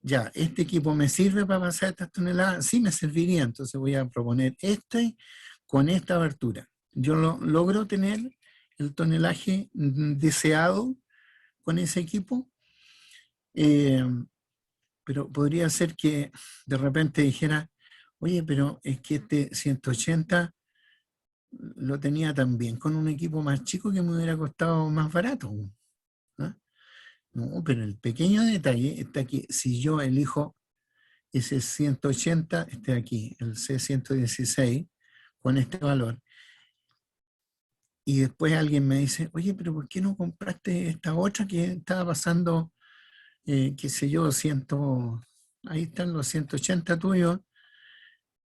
ya, este equipo me sirve para pasar estas toneladas, sí me serviría, entonces voy a proponer este con esta abertura. Yo logro tener el tonelaje deseado con ese equipo, pero podría ser que de repente dijera, oye, pero es que este 180 lo tenía también con un equipo más chico que me hubiera costado más barato. ¿No? No, pero el pequeño detalle está que si yo elijo ese 180, este de aquí, el C116, con este valor, y después alguien me dice, oye, pero ¿por qué no compraste esta otra que estaba pasando, qué sé yo, ahí están los 180 tuyos,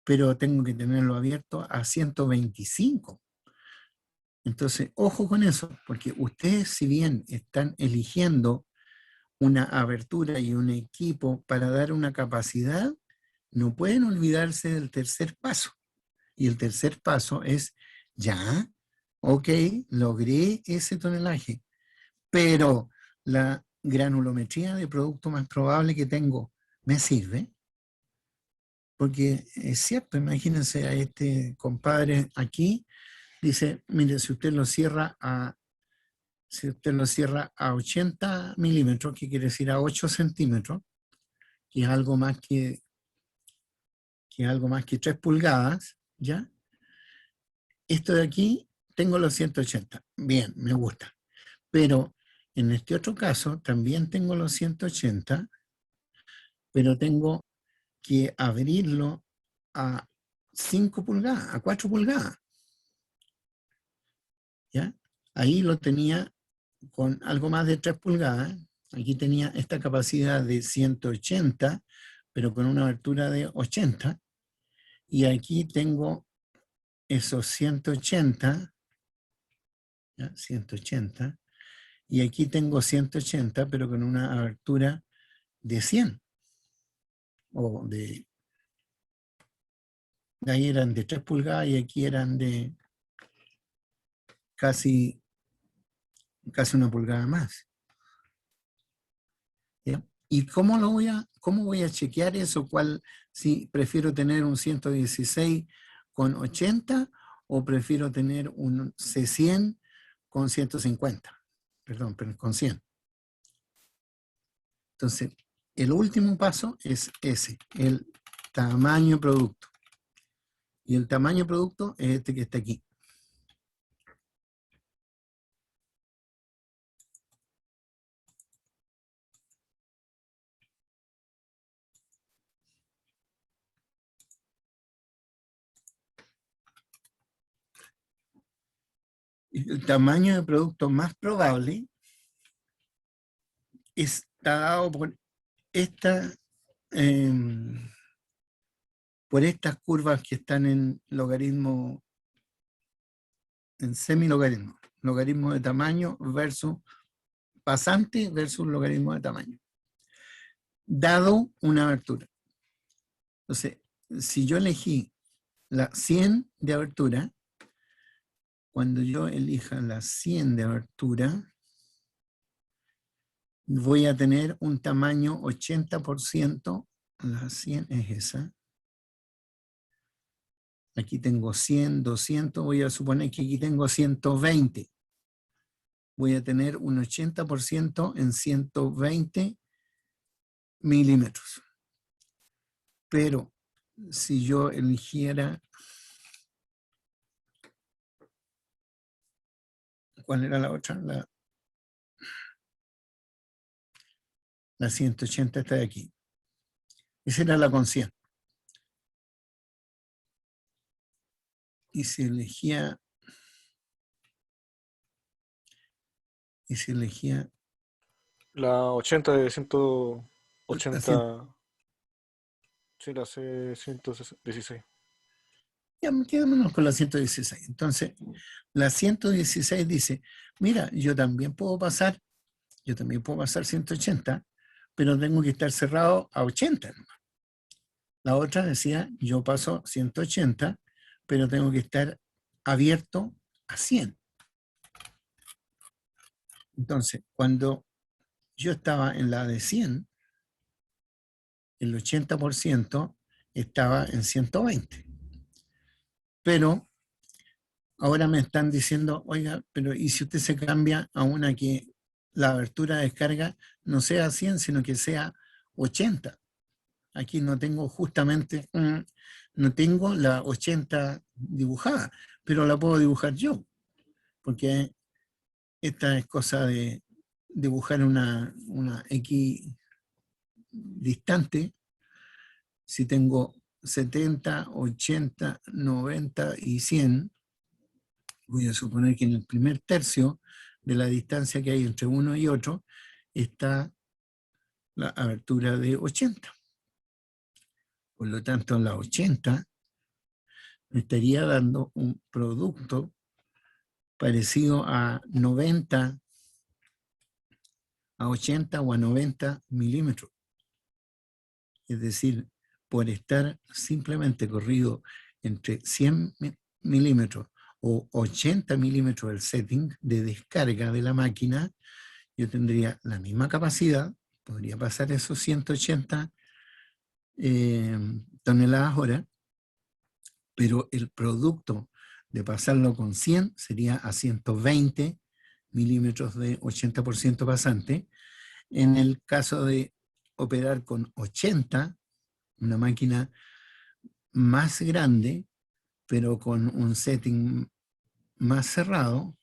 pero tengo que tenerlo abierto a 125? Entonces, ojo con eso, porque ustedes, si bien están eligiendo una abertura y un equipo para dar una capacidad, no pueden olvidarse del tercer paso. Y el tercer paso es, ya, ok, logré ese tonelaje, pero la granulometría de producto más probable que tengo me sirve. Porque es cierto, imagínense a este compadre aquí, dice, mire, si usted lo cierra a 80 milímetros, que quiere decir a 8 centímetros, que es algo más que 3 pulgadas, ¿ya? Esto de aquí, tengo los 180. Bien, me gusta. Pero en este otro caso, también tengo los 180, pero tengo que abrirlo a 5 pulgadas, a 4 pulgadas. ¿Ya? Ahí lo tenía con algo más de 3 pulgadas. Aquí tenía esta capacidad de 180, pero con una abertura de 80. Y aquí tengo esos 180, ¿ya? 180. Y aquí tengo 180, pero con una abertura de 100. O de ahí eran de 3 pulgadas y aquí eran de casi 1 pulgada más. ¿Ya? ¿Y cómo voy a chequear eso? Si prefiero tener un 116 con 80 o prefiero tener un C100 con 150? Perdón, pero con 100. Entonces, el último paso es ese, el tamaño producto. Y el tamaño producto es este que está aquí. El tamaño de producto más probable está dado por estas curvas que están en logaritmo, en semilogaritmo. Logaritmo de tamaño versus pasante versus logaritmo de tamaño. Dado una abertura. Entonces, si yo elegí la 100 de abertura, cuando yo elija la 100 de abertura, voy a tener un tamaño 80%, la 100 es esa. Aquí tengo 100, 200, voy a suponer que aquí tengo 120. Voy a tener un 80% en 120 milímetros. Pero si yo eligiera, ¿cuál era la otra? La 180 está de aquí. Esa era la con 100. Y si elegía La 80 de 180. la 100. Sí, la C116. Ya, quedémonos con la 116. Entonces, la 116 dice, mira, yo también puedo pasar 180, pero tengo que estar cerrado a 80 nomás. La otra decía, yo paso 180, pero tengo que estar abierto a 100. Entonces, cuando yo estaba en la de 100, el 80% estaba en 120. Pero ahora me están diciendo, oiga, pero ¿y si usted se cambia a una que la abertura de descarga no sea 100, sino que sea 80? Aquí no tengo justamente, no tengo la 80 dibujada, pero la puedo dibujar yo, porque esta es cosa de dibujar una X distante. Si tengo 70, 80, 90 y 100, voy a suponer que en el primer tercio de la distancia que hay entre uno y otro está la abertura de 80. Por lo tanto, la 80 me estaría dando un producto parecido a 90, a 80 o a 90 milímetros. Es decir, por estar simplemente corrido entre 100 milímetros o 80 milímetros del setting de descarga de la máquina, yo tendría la misma capacidad, podría pasar esos 180 toneladas hora, pero el producto de pasarlo con 100 sería a 120 milímetros de 80% pasante. En el caso de operar con 80, una máquina más grande, pero con un setting más cerrado,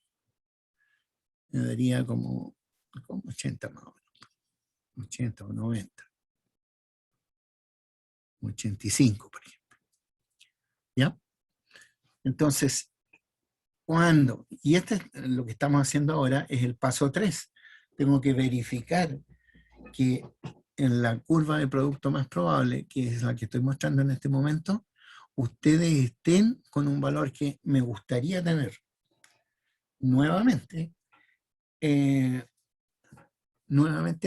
me daría como 80 más o menos, 80 o 90, 85 por ejemplo. ¿Ya? Entonces, y este es lo que estamos haciendo ahora, es el paso 3. Tengo que verificar que en la curva de producto más probable, que es la que estoy mostrando en este momento, ustedes estén con un valor que me gustaría tener. Nuevamente,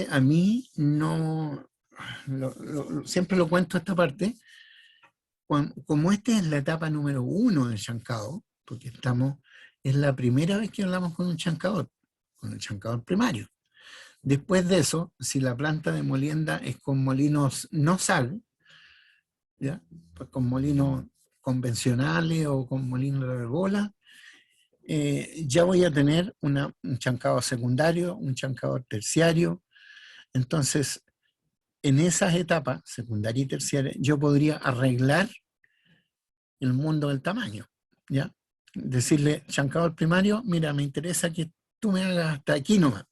a mí no, siempre lo cuento esta parte, como esta es la etapa número 1 del chancado, porque es la primera vez que hablamos con un chancador, con el chancador primario. Después de eso, si la planta de molienda es con molinos no sal, ¿ya? Pues con molinos convencionales o con molinos de bola, ya voy a tener un chancado secundario, un chancador terciario. Entonces, en esas etapas, secundaria y terciaria, yo podría arreglar el mundo del tamaño, ¿ya? Decirle, chancador primario, mira, me interesa que tú me hagas hasta aquí nomás,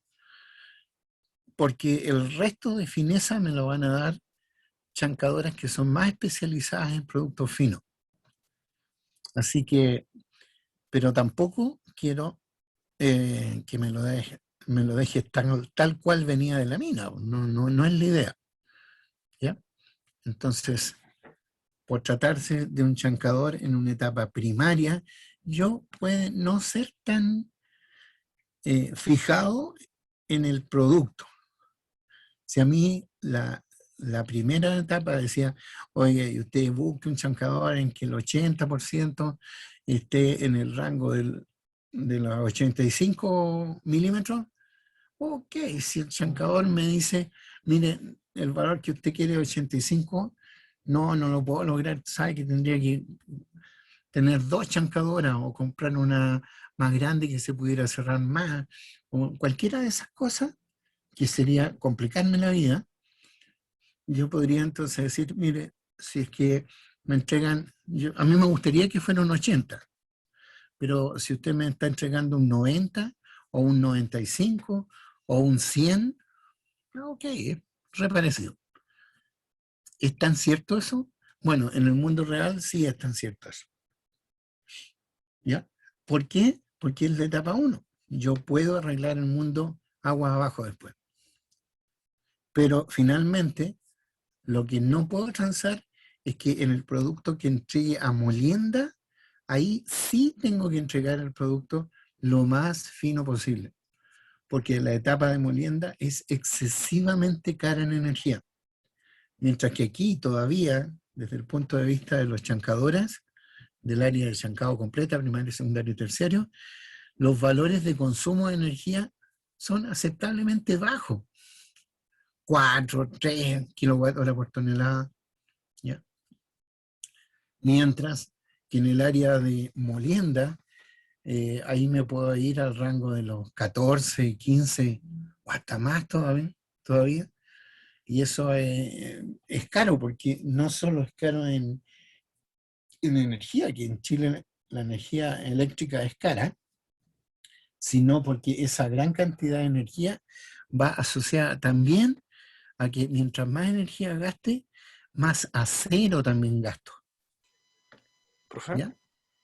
porque el resto de fineza me lo van a dar chancadoras que son más especializadas en productos finos. Así que, pero tampoco quiero que me lo dejes tal cual venía de la mina, no es la idea, ¿ya? Entonces, por tratarse de un chancador en una etapa primaria, yo puedo no ser tan fijado en el producto. Si a mí la primera etapa decía, oye, usted busque un chancador en que el 80% esté en el rango de los 85 milímetros, ok, si el chancador me dice, mire, el valor que usted quiere es 85, no lo puedo lograr, sabe que tendría que tener 2 chancadoras o comprar una más grande que se pudiera cerrar más, o cualquiera de esas cosas, que sería complicarme la vida. Yo podría entonces decir, mire, si es que me entregan, a mí me gustaría que fuera un 80, pero si usted me está entregando un 90 o un 95 o un 100, ok, re parecido. ¿Es tan cierto eso? Bueno, en el mundo real sí es tan cierto eso. ¿Ya? ¿Por qué? Porque es la etapa 1. Yo puedo arreglar el mundo aguas abajo después. Pero finalmente, lo que no puedo transar es que en el producto que entregue a molienda, ahí sí tengo que entregar el producto lo más fino posible. Porque la etapa de molienda es excesivamente cara en energía. Mientras que aquí todavía, desde el punto de vista de los chancadoras, del área del chancado completa, primario, secundario y terciario, los valores de consumo de energía son aceptablemente bajos. 4, 3 kWh por tonelada. ¿Ya? Mientras que en el área de molienda, ahí me puedo ir al rango de los 14, 15 o hasta más todavía. Y eso es caro, porque no solo es caro en energía, que en Chile la energía eléctrica es cara, sino porque esa gran cantidad de energía va asociada también a que mientras más energía gaste, más acero también gasto. Profe, ¿Ya?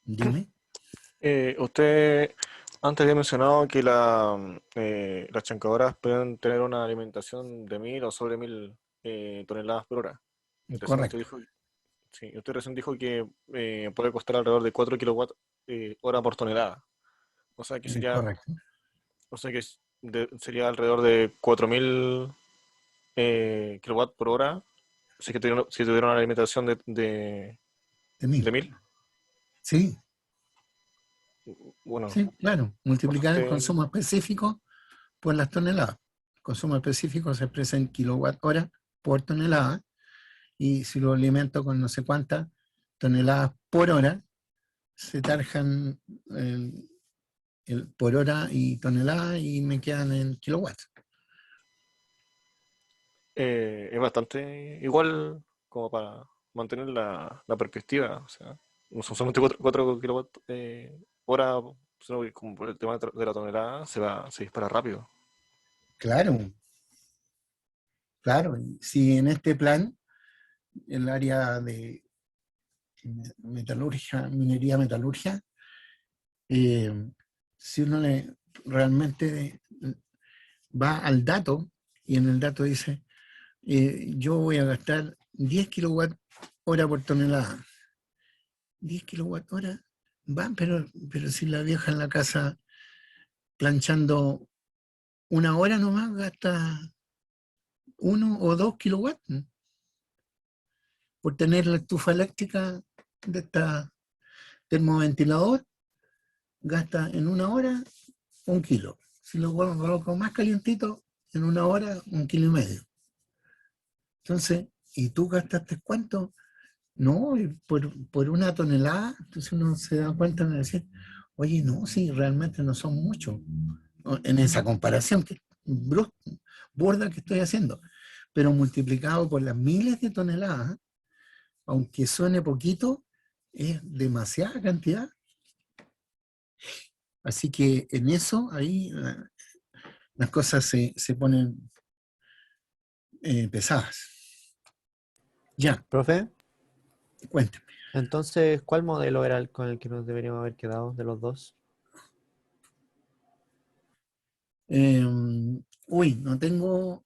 Dime. usted antes había mencionado que las chancadoras pueden tener una alimentación de 1000 o sobre 1000 toneladas por hora. Recién Correcto. usted recién dijo que puede costar alrededor de 4 kilowatt hora por tonelada. O sea que Correcto. sería alrededor de 4000 kilowatt por hora si tuviera una alimentación de De 1000. 1000. Sí, Bueno, sí, claro. Multiplicar el bastante. consumo específico por las toneladas. El consumo específico se expresa en kilowatt-hora por tonelada, y si lo alimento con no sé cuántas toneladas por hora, se tarjan por hora y tonelada y me quedan en kilowatts. Es bastante igual como para mantener la perspectiva. O sea, no son solamente 4 kilowatt hora, sino que como por el tema de la tonelada se dispara rápido. Claro, claro. Y si en este plan, el área de metalurgia, minería metalurgia, si uno realmente va al dato y en el dato dice, yo voy a gastar 10 kilowatt hora por tonelada. 10 kilowatt hora, va, pero si la vieja en la casa planchando una hora nomás gasta 1 o 2 kilowatts por tener la estufa eléctrica de esta termoventilador, gasta en una hora 1 kilo. Si lo coloco más calientito, en una hora 1,5 kilos. Entonces, ¿y tú gastaste cuánto? No, y por una tonelada. Entonces uno se da cuenta de decir, oye, no, sí, realmente no son muchos en esa comparación que burda que estoy haciendo, pero multiplicado por las miles de toneladas, aunque suene poquito, es demasiada cantidad. Así que en eso, ahí las cosas se ponen pesadas. Ya, Profe, cuéntame. entonces, ¿cuál modelo era el con el que nos deberíamos haber quedado de los dos? No tengo,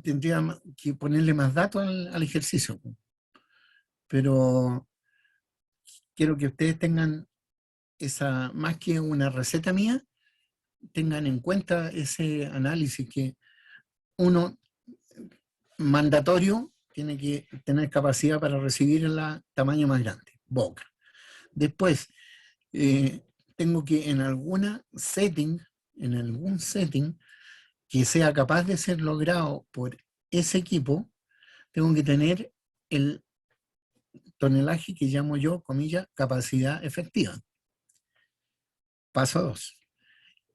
tendría que ponerle más datos al ejercicio, pero quiero que ustedes tengan esa, más que una receta mía, tengan en cuenta ese análisis que uno, mandatorio, tiene que tener capacidad para recibir el tamaño más grande, boca. Después, tengo que en algún setting, que sea capaz de ser logrado por ese equipo, tengo que tener el tonelaje que llamo yo, comillas, capacidad efectiva. Paso 2.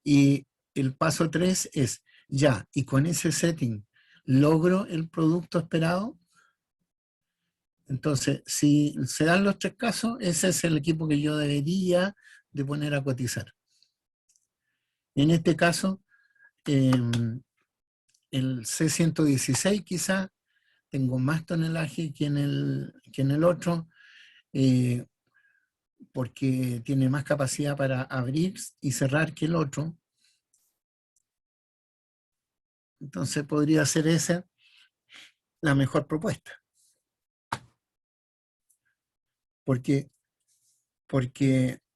Y el paso 3 es, ya, y con ese setting, ¿logro el producto esperado? Entonces, si se dan los 3 casos, ese es el equipo que yo debería de poner a cotizar. En este caso, el C116 quizá tengo más tonelaje que en el otro, porque tiene más capacidad para abrir y cerrar que el otro. Entonces podría ser esa la mejor propuesta. Porque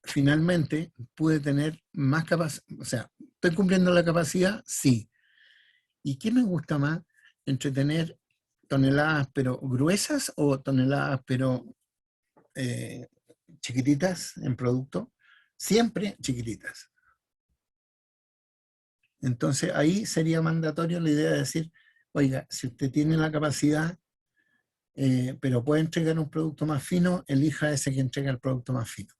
finalmente pude tener más capacidad, o sea, ¿estoy cumpliendo la capacidad? Sí. ¿Y qué me gusta más? Entre tener toneladas pero gruesas o toneladas pero chiquititas en producto, siempre chiquititas. Entonces ahí sería mandatorio la idea de decir, oiga, si usted tiene la capacidad, pero puede entregar un producto más fino, elija ese que entrega el producto más fino.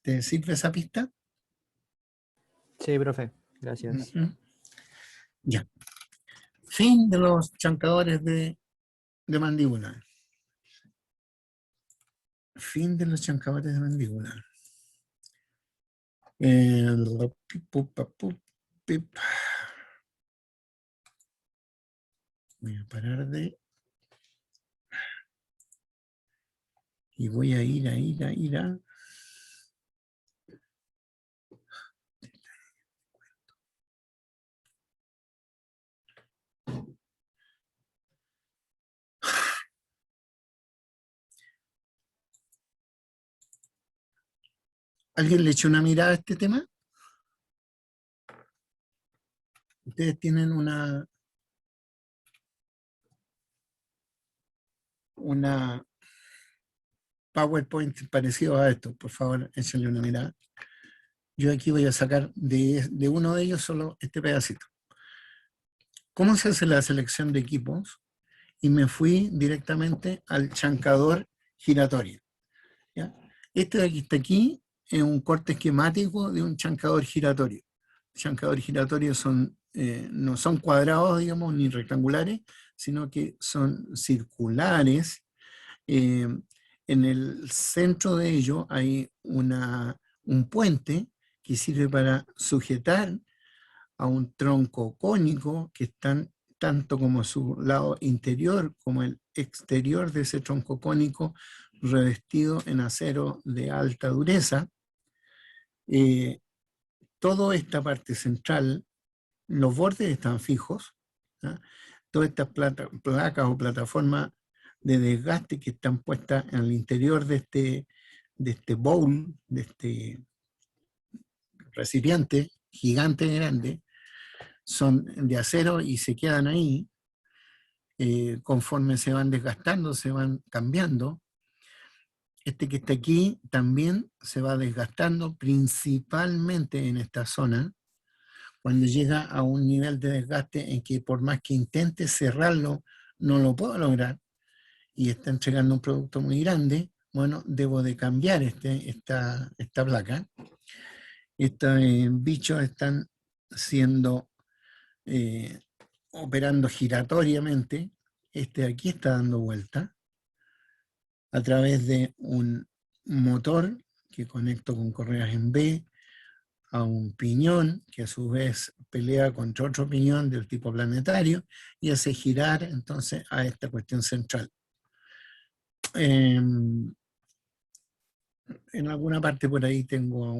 ¿Te sirve esa pista? Sí, profe, gracias. Ya. Fin de los chancadores de mandíbula. Fin de los chancadores de mandíbula. Voy a parar de... Y voy a ir a... ¿Alguien le echó una mirada a este tema? Ustedes tienen una PowerPoint parecido a esto, por favor, échenle una mirada. Yo aquí voy a sacar de uno de ellos solo este pedacito. ¿Cómo se hace la selección de equipos? Y me fui directamente al chancador giratorio. ¿Ya? Este de aquí está aquí, es un corte esquemático de un chancador giratorio. Chancador giratorio no son cuadrados, digamos, ni rectangulares, sino que son circulares. En el centro de ello hay un puente que sirve para sujetar a un tronco cónico que están tanto como su lado interior como el exterior de ese tronco cónico revestido en acero de alta dureza. Toda esta parte central, los bordes están fijos, ¿ya? Todas estas placas o plataformas de desgaste que están puestas en el interior de este bowl, de este recipiente gigante grande, son de acero y se quedan ahí. Conforme se van desgastando, se van cambiando. Este que está aquí también se va desgastando, principalmente en esta zona, cuando llega a un nivel de desgaste en que por más que intente cerrarlo, no lo puedo lograr, y está entregando un producto muy grande, bueno, debo de cambiar esta placa. Estos bichos están siendo operando giratoriamente. Este de aquí está dando vuelta a través de un motor que conecto con correas en B a un piñón que a su vez pelea contra otro piñón del tipo planetario y hace girar entonces a esta cuestión central. En alguna parte por ahí tengo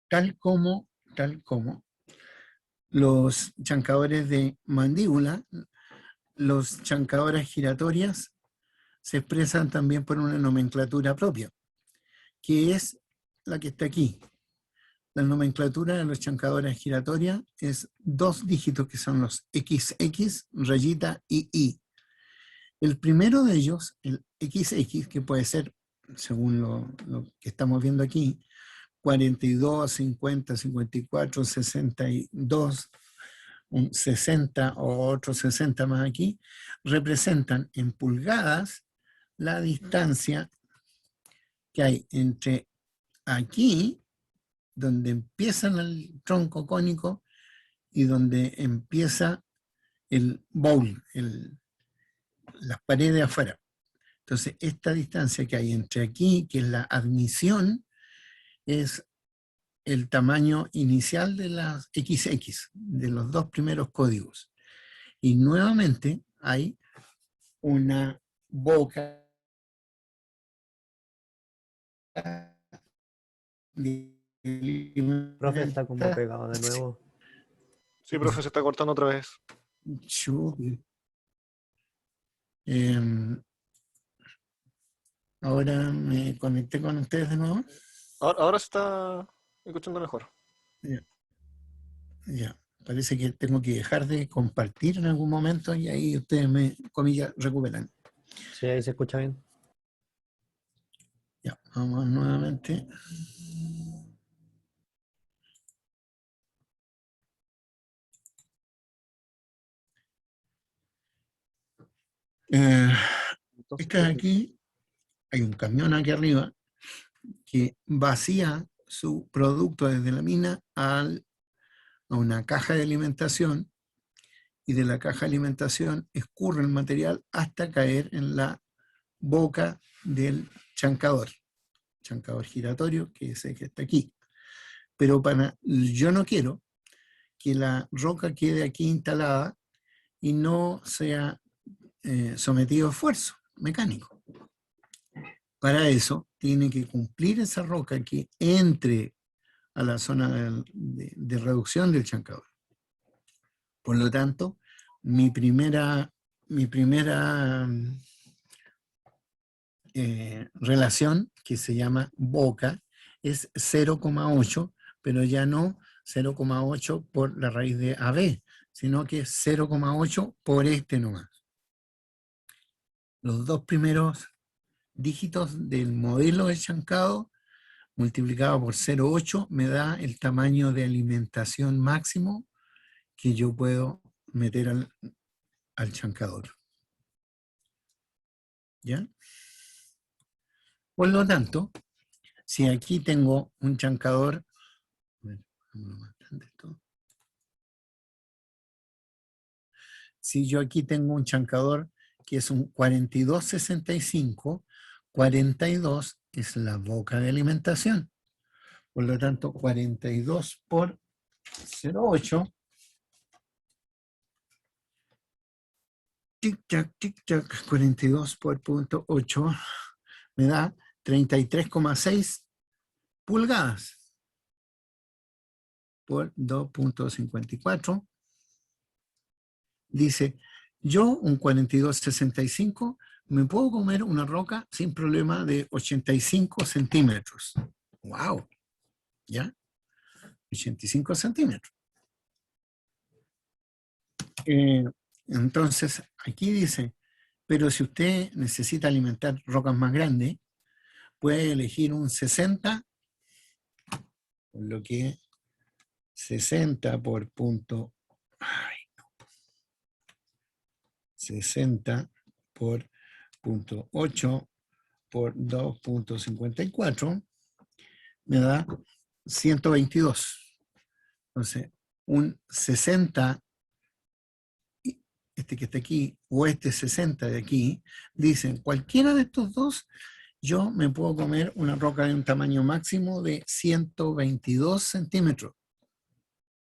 tal como los chancadores de mandíbula, los chancadores giratorias se expresan también por una nomenclatura propia, que es la que está aquí. La nomenclatura de los chancadores giratorias es 2 dígitos que son los XX, rayita y I. El primero de ellos, el XX, que puede ser, según lo que estamos viendo aquí, 42, 50, 54, 62, un 60 o otro 60 más aquí, representan en pulgadas la distancia que hay entre aquí, donde empieza el tronco cónico, y donde empieza el bowl, las paredes afuera. Entonces, esta distancia que hay entre aquí, que es la admisión, es el tamaño inicial de las XX, de los 2 primeros códigos. Y nuevamente hay una boca Profe, está como pegado de nuevo. Sí, profe, se está cortando otra vez. Ahora me conecté con ustedes de nuevo. Ahora se está escuchando mejor. Ya. Parece que tengo que dejar de compartir en algún momento y ahí ustedes me, comillas, recuperan. Sí, ahí se escucha bien. Ya, vamos nuevamente. Este de aquí, hay un camión aquí arriba que vacía su producto desde la mina a una caja de alimentación, y de la caja de alimentación escurre el material hasta caer en la boca del chancador giratorio, que es el que está aquí. Pero yo no quiero que la roca quede aquí instalada y no sea sometido a esfuerzo mecánico. Para eso tiene que cumplir esa roca que entre a la zona de reducción del chancador. Por lo tanto, mi primera relación, que se llama boca, es 0,8, pero ya no 0,8 por la raíz de AB, sino que es 0,8 por este nomás. Los dos primeros dígitos del modelo de chancado multiplicado por 0,8 me da el tamaño de alimentación máximo que yo puedo meter al chancador. ¿Ya? Por lo tanto, si aquí tengo un chancador, si yo aquí tengo un chancador que es un 4265, 42 es la boca de alimentación. Por lo tanto, 42 por 0,8. Tic-tac, 42 por 0,8 me da 33,6 pulgadas por 2,54. Dice, yo un 42,65 me puedo comer una roca sin problema de 85 centímetros. ¡Wow! ¿Ya? 85 centímetros. Entonces, aquí dice, pero si usted necesita alimentar rocas más grandes, puede elegir un 60, por lo que 60 por punto, 60 por punto 8 por 2,54 me da 122. Entonces, un 60, este que está aquí, o este 60 de aquí, dicen, cualquiera de estos dos, yo me puedo comer una roca de un tamaño máximo de 122 centímetros.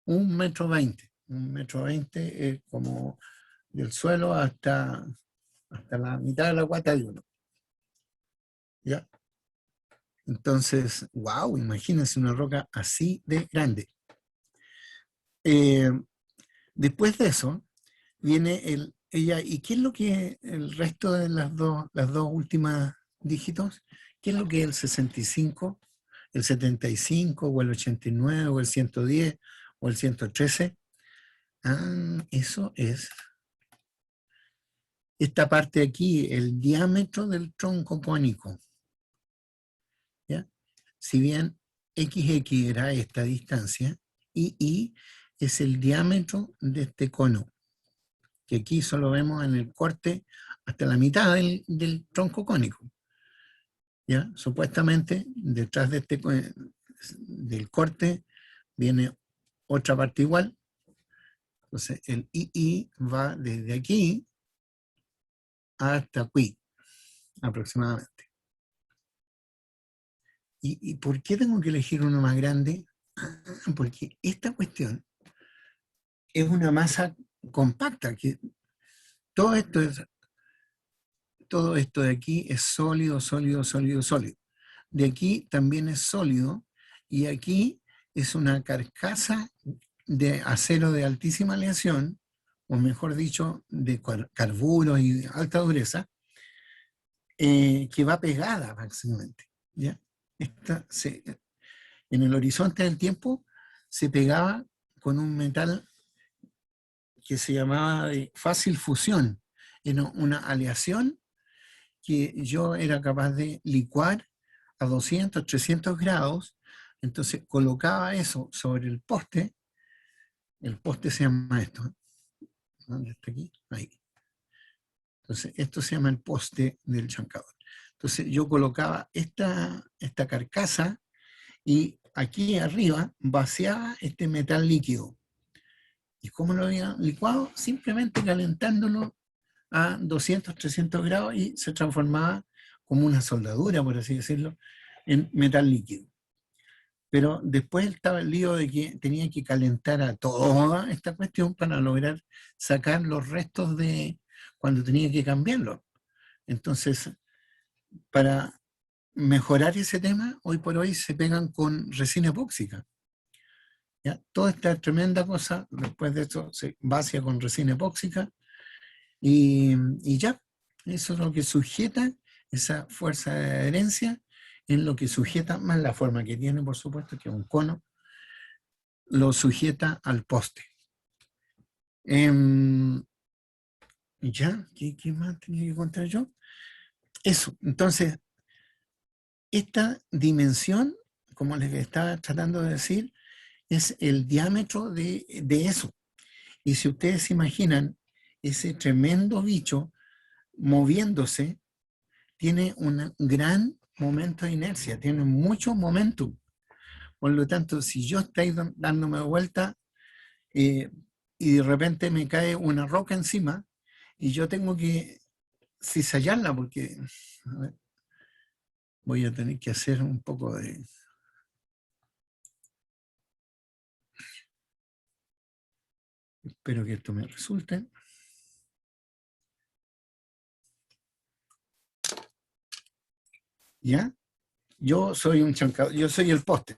1,20 m. 1,20 m es como del suelo hasta la mitad de la guata de uno. ¿Ya? Entonces, wow, imagínense una roca así de grande. Después de eso, viene ella, ¿y qué es lo que el resto de las dos últimas dígitos? ¿Qué es lo que es el 65, el 75, o el 89, o el 110, o el 113? Ah, eso es esta parte de aquí, el diámetro del tronco cónico. ¿Ya? Si bien XX era esta distancia, y es el diámetro de este cono, que aquí solo vemos en el corte hasta la mitad del tronco cónico. ¿Ya? Supuestamente, detrás de del corte viene otra parte igual. Entonces, el II va desde aquí hasta aquí, aproximadamente. ¿Y por qué tengo que elegir uno más grande? Porque esta cuestión es una masa compacta, que todo esto de aquí es sólido, sólido, sólido, sólido. De aquí también es sólido, y aquí es una carcasa de acero de altísima aleación, o mejor dicho, de carburos y de alta dureza, que va pegada máximamente. ¿Ya? En el horizonte del tiempo se pegaba con un metal que se llamaba de fácil fusión. Era una aleación que yo era capaz de licuar a 200, 300 grados. Entonces colocaba eso sobre el poste se llama esto. ¿Dónde está aquí? Ahí. Entonces esto se llama el poste del chancador. Entonces yo colocaba esta carcasa, y aquí arriba vaciaba este metal líquido. ¿Y cómo lo había licuado? Simplemente calentándolo a 200, 300 grados, y se transformaba como una soldadura, por así decirlo, en metal líquido. Pero después estaba el lío de que tenía que calentar a toda esta cuestión para lograr sacar los restos de cuando tenía que cambiarlo. Entonces, para mejorar ese tema, hoy por hoy se pegan con resina epóxica. ¿Ya? Toda esta tremenda cosa, después de esto, se vacía con resina epóxica, y ya, eso es lo que sujeta esa fuerza de adherencia, es lo que sujeta, más la forma que tiene, por supuesto, que es un cono, lo sujeta al poste. ¿Ya? ¿Qué más tenía que contar yo? Eso, entonces, esta dimensión, como les estaba tratando de decir, es el diámetro de eso. Y si ustedes se imaginan ese tremendo bicho moviéndose, tiene un gran momento de inercia, tiene mucho momentum. Por lo tanto, si yo estoy dándome vuelta y de repente me cae una roca encima y yo tengo que cizallarla porque a ver, voy a tener que hacer un poco de... Espero que esto me resulte. ¿Ya? Yo soy un chancador, yo soy el poste.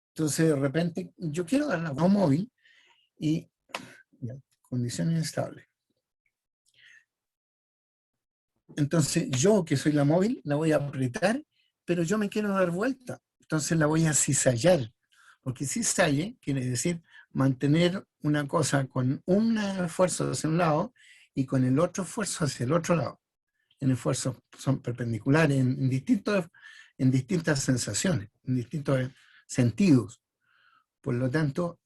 Entonces, de repente, yo quiero dar la mano móvil y ya, condiciones estables. Entonces, yo que soy la móvil, la voy a apretar, pero yo me quiero dar vuelta. Entonces, la voy a cizallar. Porque cizalle quiere decir mantener una cosa con un esfuerzo hacia un lado y con el otro esfuerzo hacia el otro lado. En esfuerzos son perpendiculares en distintas sensaciones, en distintos sentidos. Por lo tanto,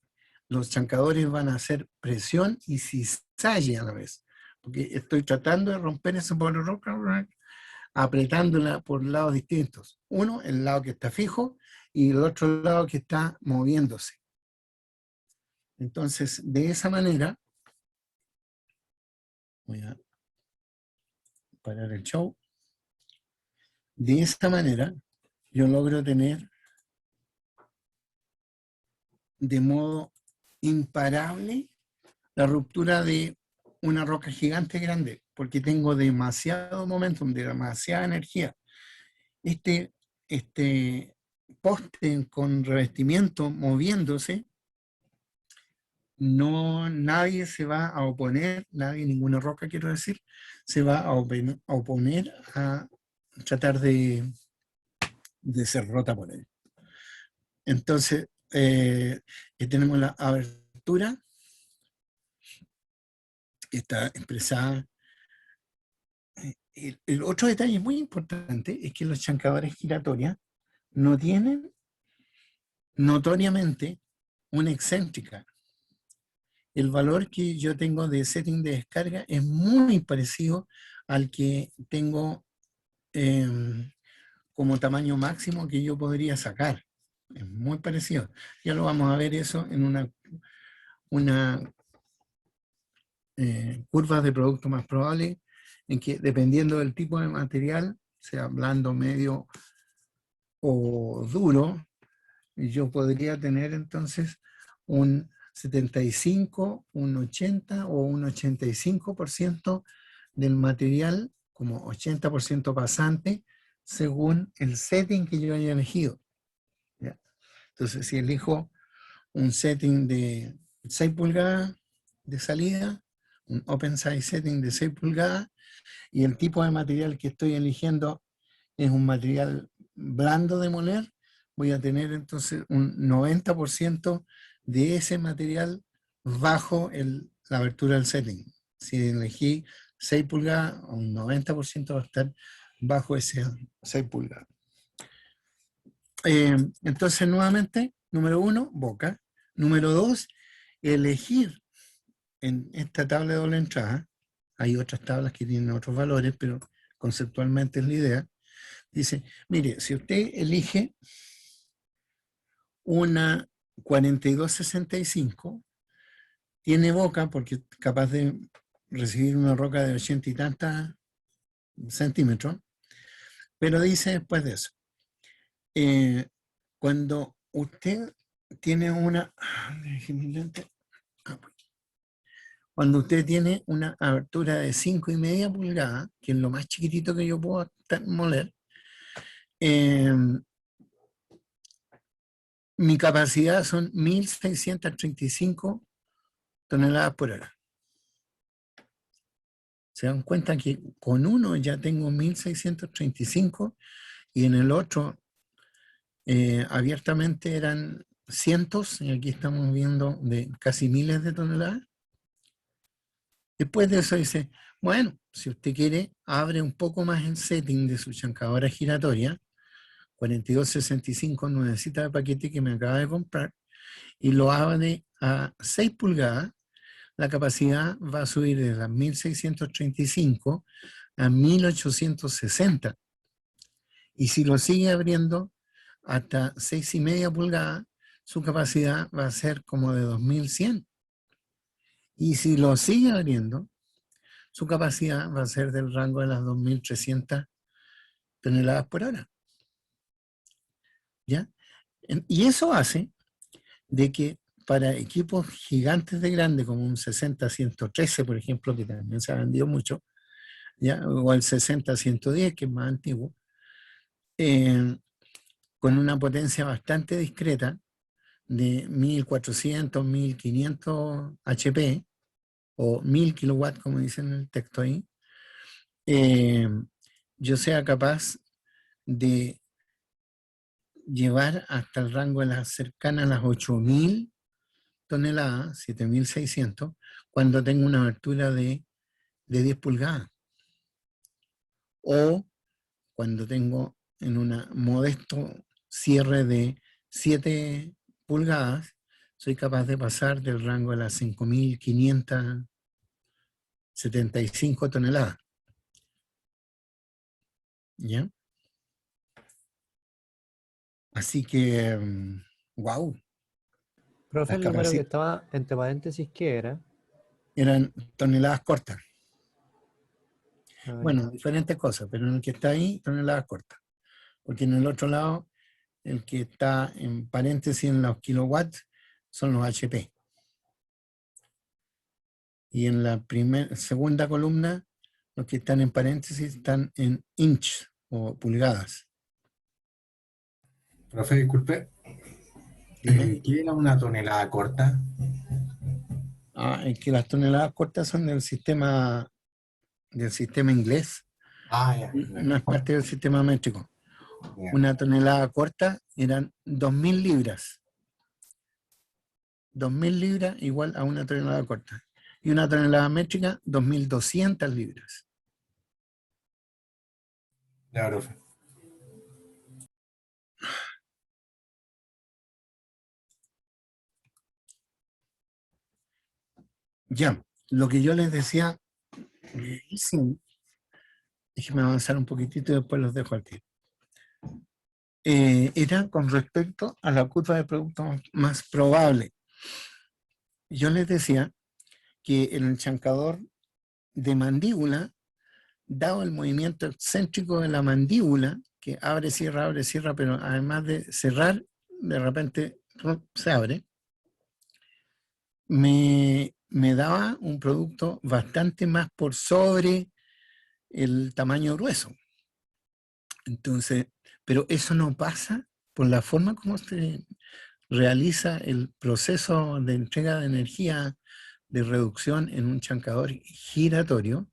los chancadores van a hacer presión y cizalle a la vez. Porque estoy tratando de romper ese polo roca, apretándola por lados distintos. Uno, el lado que está fijo, y el otro lado que está moviéndose. Entonces, de esa manera, voy a parar el show, de esta manera yo logro tener de modo imparable la ruptura de una roca gigante grande, porque tengo demasiado momentum, demasiada energía. Este poste con revestimiento moviéndose, nadie se va a oponer, ninguna roca quiero decir, se va a oponer a tratar de ser rota por él. Entonces, tenemos la abertura, que está expresada. El otro detalle muy importante es que los chancadores giratorias no tienen notoriamente una excéntrica. El valor que yo tengo de setting de descarga es muy parecido al que tengo como tamaño máximo que yo podría sacar. Es muy parecido. Ya lo vamos a ver eso en una curva de producto más probable, en que dependiendo del tipo de material, sea blando, medio o duro, yo podría tener entonces un 75, un 80 o un 85% del material como 80% pasante según el setting que yo haya elegido. ¿Ya? Entonces, si elijo un setting de 6 pulgadas de salida, un open size setting de 6 pulgadas, y el tipo de material que estoy eligiendo es un material blando de moler, voy a tener entonces un 90% de ese material bajo la abertura del setting. Si elegí 6 pulgadas, un 90% va a estar bajo ese 6 pulgadas. Entonces, nuevamente, número 1, boca. Número 2, elegir en esta tabla de doble entrada. Hay otras tablas que tienen otros valores, pero conceptualmente es la idea. Dice, mire, si usted elige una 4265, tiene boca porque es capaz de recibir una roca de 80 y tantas centímetros, pero dice después de eso, cuando usted tiene una... Cuando usted tiene una abertura de 5,5 pulgadas, que es lo más chiquitito que yo puedo moler, mi capacidad son 1.635 toneladas por hora. Se dan cuenta que con uno ya tengo 1635 y en el otro abiertamente eran cientos, y aquí estamos viendo de casi miles de toneladas. Después de eso dice, bueno, si usted quiere, abre un poco más el setting de su chancadora giratoria, 4265 nuevecita de paquete que me acaba de comprar, y lo abre a 6 pulgadas, la capacidad va a subir de las 1635 a 1860. Y si lo sigue abriendo hasta 6,5 pulgadas, su capacidad va a ser como de 2100. Y si lo sigue abriendo, su capacidad va a ser del rango de las 2300 toneladas por hora. ¿Ya? Y eso hace de que para equipos gigantes de grande, como un 60-113, por ejemplo, que también se ha vendido mucho, ¿ya? O el 60-110, que es más antiguo, con una potencia bastante discreta, de 1400, 1500 HP, o 1000 kilowatts, como dice en el texto ahí, yo sea capaz de llevar hasta el rango de las cercanas a las 8000 toneladas, 7600, cuando tengo una abertura de 10 pulgadas. O cuando tengo en un modesto cierre de 7 pulgadas, soy capaz de pasar del rango de las 5575 toneladas. ¿Ya? Así que, wow. Profe, el número que estaba entre paréntesis, ¿qué era? Eran toneladas cortas. Ah, Bueno, diferentes cosas, pero en el que está ahí, toneladas cortas. Porque en el otro lado, el que está en paréntesis en los kilowatts, son los HP. Y en la segunda columna, los que están en paréntesis están en inch o pulgadas. Profe, disculpe. ¿Qué era una tonelada corta? Es que las toneladas cortas son del sistema inglés. Ya. No es parte del sistema métrico. Ya. Una tonelada corta eran 2000 libras. 2000 libras igual a una tonelada corta. Y una tonelada métrica, 2200 libras. Ya, profe. Ya, lo que yo les decía, sí, déjenme avanzar un poquitito y después los dejo aquí. Era con respecto a la curva de producto más probable. Yo les decía que en el chancador de mandíbula, dado el movimiento excéntrico de la mandíbula, que abre, cierra, pero además de cerrar, de repente se abre, me daba un producto bastante más por sobre el tamaño grueso. Entonces, pero eso no pasa por la forma como se realiza el proceso de entrega de energía de reducción en un chancador giratorio,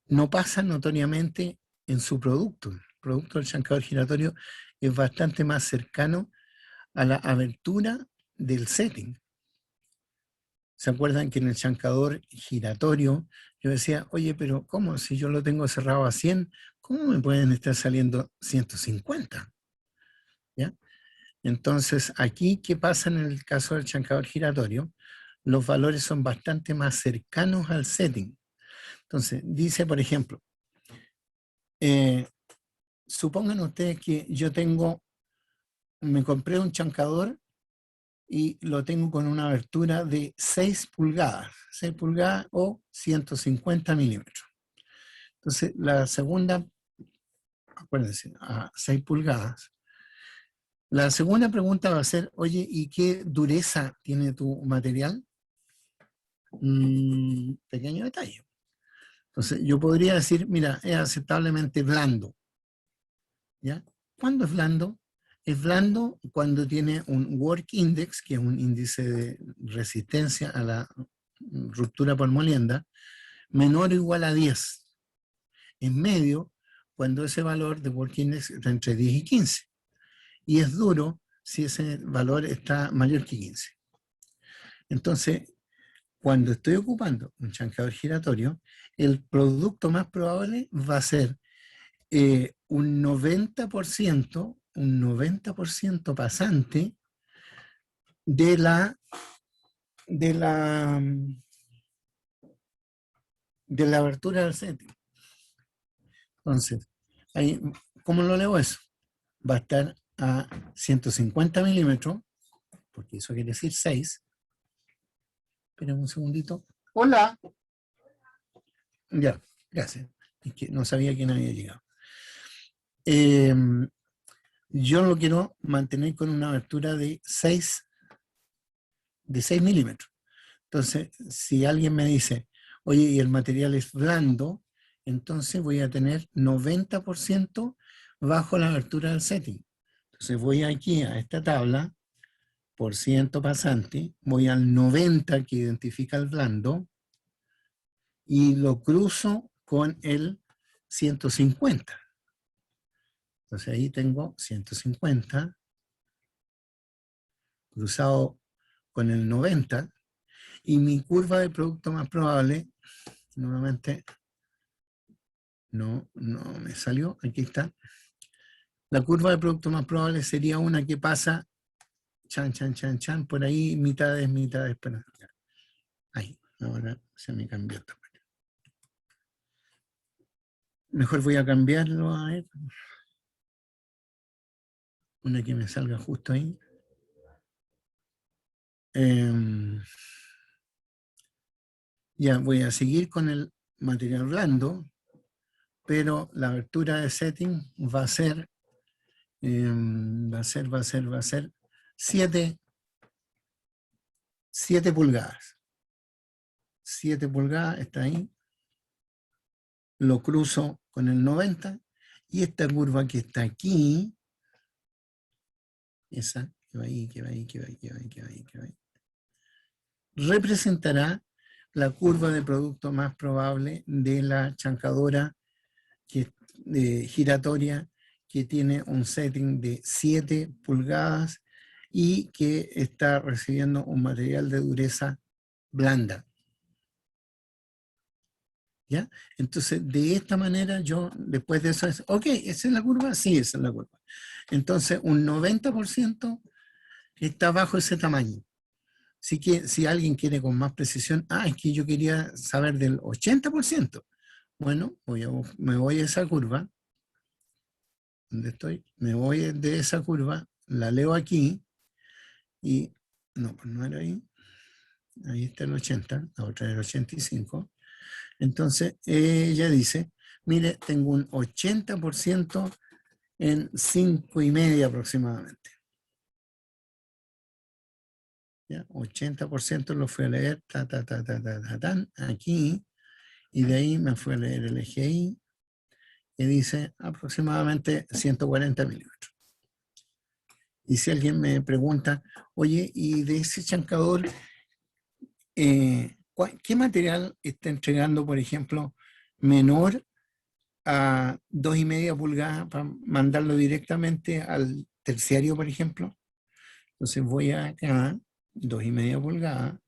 no pasa notoriamente en su producto. El producto del chancador giratorio es bastante más cercano a la abertura del setting. ¿Se acuerdan que en el chancador giratorio yo decía, oye, pero ¿cómo? Si yo lo tengo cerrado a 100, ¿cómo me pueden estar saliendo 150? ¿Ya? Entonces, aquí, ¿qué pasa en el caso del chancador giratorio? Los valores son bastante más cercanos al setting. Entonces, dice, por ejemplo, supongan ustedes que yo me compré un chancador y lo tengo con una abertura de 6 pulgadas o 150 milímetros. Entonces, la segunda, acuérdense, a 6 pulgadas. La segunda pregunta va a ser, oye, ¿y qué dureza tiene tu material? Pequeño detalle. Entonces, yo podría decir, mira, es aceptablemente blando. ¿Ya? ¿Cuándo es blando? Es blando cuando tiene un work index, que es un índice de resistencia a la ruptura por molienda, menor o igual a 10. En medio, cuando ese valor de work index está entre 10 y 15. Y es duro si ese valor está mayor que 15. Entonces, cuando estoy ocupando un chancador giratorio, el producto más probable va a ser un 90% pasante de la abertura del setting. Entonces, ahí, ¿cómo lo leo eso? Va a estar a 150 milímetros, porque eso quiere decir 6. Esperen un segundito. ¡Hola! Ya, gracias. Es que no sabía quién había llegado. Yo lo quiero mantener con una abertura de 6 milímetros. Entonces, si alguien me dice, oye, y el material es blando, entonces voy a tener 90% bajo la abertura del setting. Entonces voy aquí a esta tabla, por ciento pasante, voy al 90 que identifica el blando, y lo cruzo con el 150. Entonces ahí tengo 150 cruzado con el 90, y mi curva de producto más probable, nuevamente, no me salió, aquí está. La curva de producto más probable sería una que pasa, chan, por ahí, mitades, pero ahí, ahora se me cambió esta parte. Mejor voy a cambiarlo, a ver. Una que me salga justo ahí. Ya voy a seguir con el material blando, pero la abertura de setting va a ser 7 pulgadas. 7 pulgadas, está ahí. Lo cruzo con el 90, y esta curva que está aquí, esa, que va ahí, representará la curva de producto más probable de la chancadora giratoria, que tiene un setting de 7 pulgadas y que está recibiendo un material de dureza blanda. ¿Ya? Entonces, de esta manera yo, después de eso, ok, ¿esa es la curva? Sí, esa es la curva. Entonces, un 90% está bajo ese tamaño. Así que si alguien quiere con más precisión, es que yo quería saber del 80%. Bueno, me voy a esa curva. ¿Dónde estoy? Me voy de esa curva, la leo aquí, y no, pues no era ahí. Ahí está el 80, la otra era el 85. Entonces ella dice, mire, tengo un 80% en 5,5 aproximadamente. ¿Ya? 80% lo fui a leer, aquí, y de ahí me fui a leer el EGI, que dice aproximadamente 140 milímetros. Y si alguien me pregunta, oye, y de ese chancador, ¿qué material está entregando, por ejemplo, menor a 2,5 pulgadas para mandarlo directamente al terciario, por ejemplo? Entonces voy acá, 2,5 pulgadas,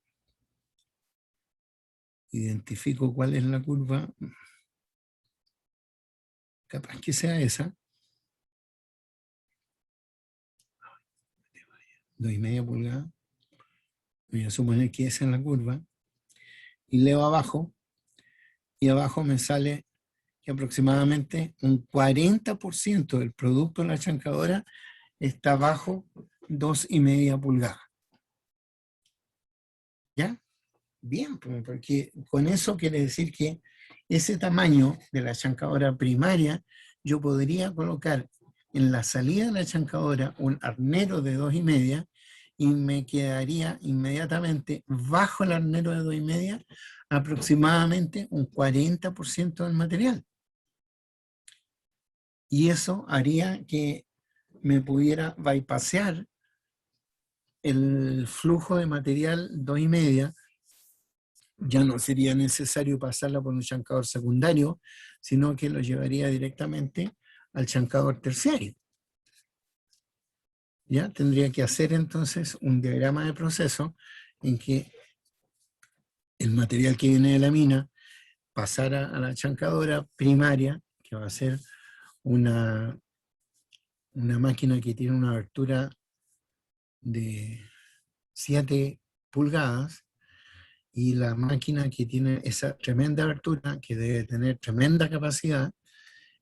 identifico cuál es la curva, capaz que sea esa, 2,5 pulgadas, voy a suponer que esa es la curva, y leo abajo, y abajo me sale que aproximadamente un 40% del producto en la chancadora está bajo 2,5 pulgadas. ¿Ya? Bien, porque con eso quiere decir que ese tamaño de la chancadora primaria, yo podría colocar en la salida de la chancadora un arnero de 2,5, y me quedaría inmediatamente bajo el arnero de 2,5 aproximadamente un 40% del material. Y eso haría que me pudiera bypassear el flujo de material 2,5 ya no sería necesario pasarla por un chancador secundario, sino que lo llevaría directamente al chancador terciario. ¿Ya? Tendría que hacer entonces un diagrama de proceso en que el material que viene de la mina pasara a la chancadora primaria, que va a ser una máquina que tiene una abertura de 7 pulgadas, y la máquina que tiene esa tremenda abertura, que debe tener tremenda capacidad,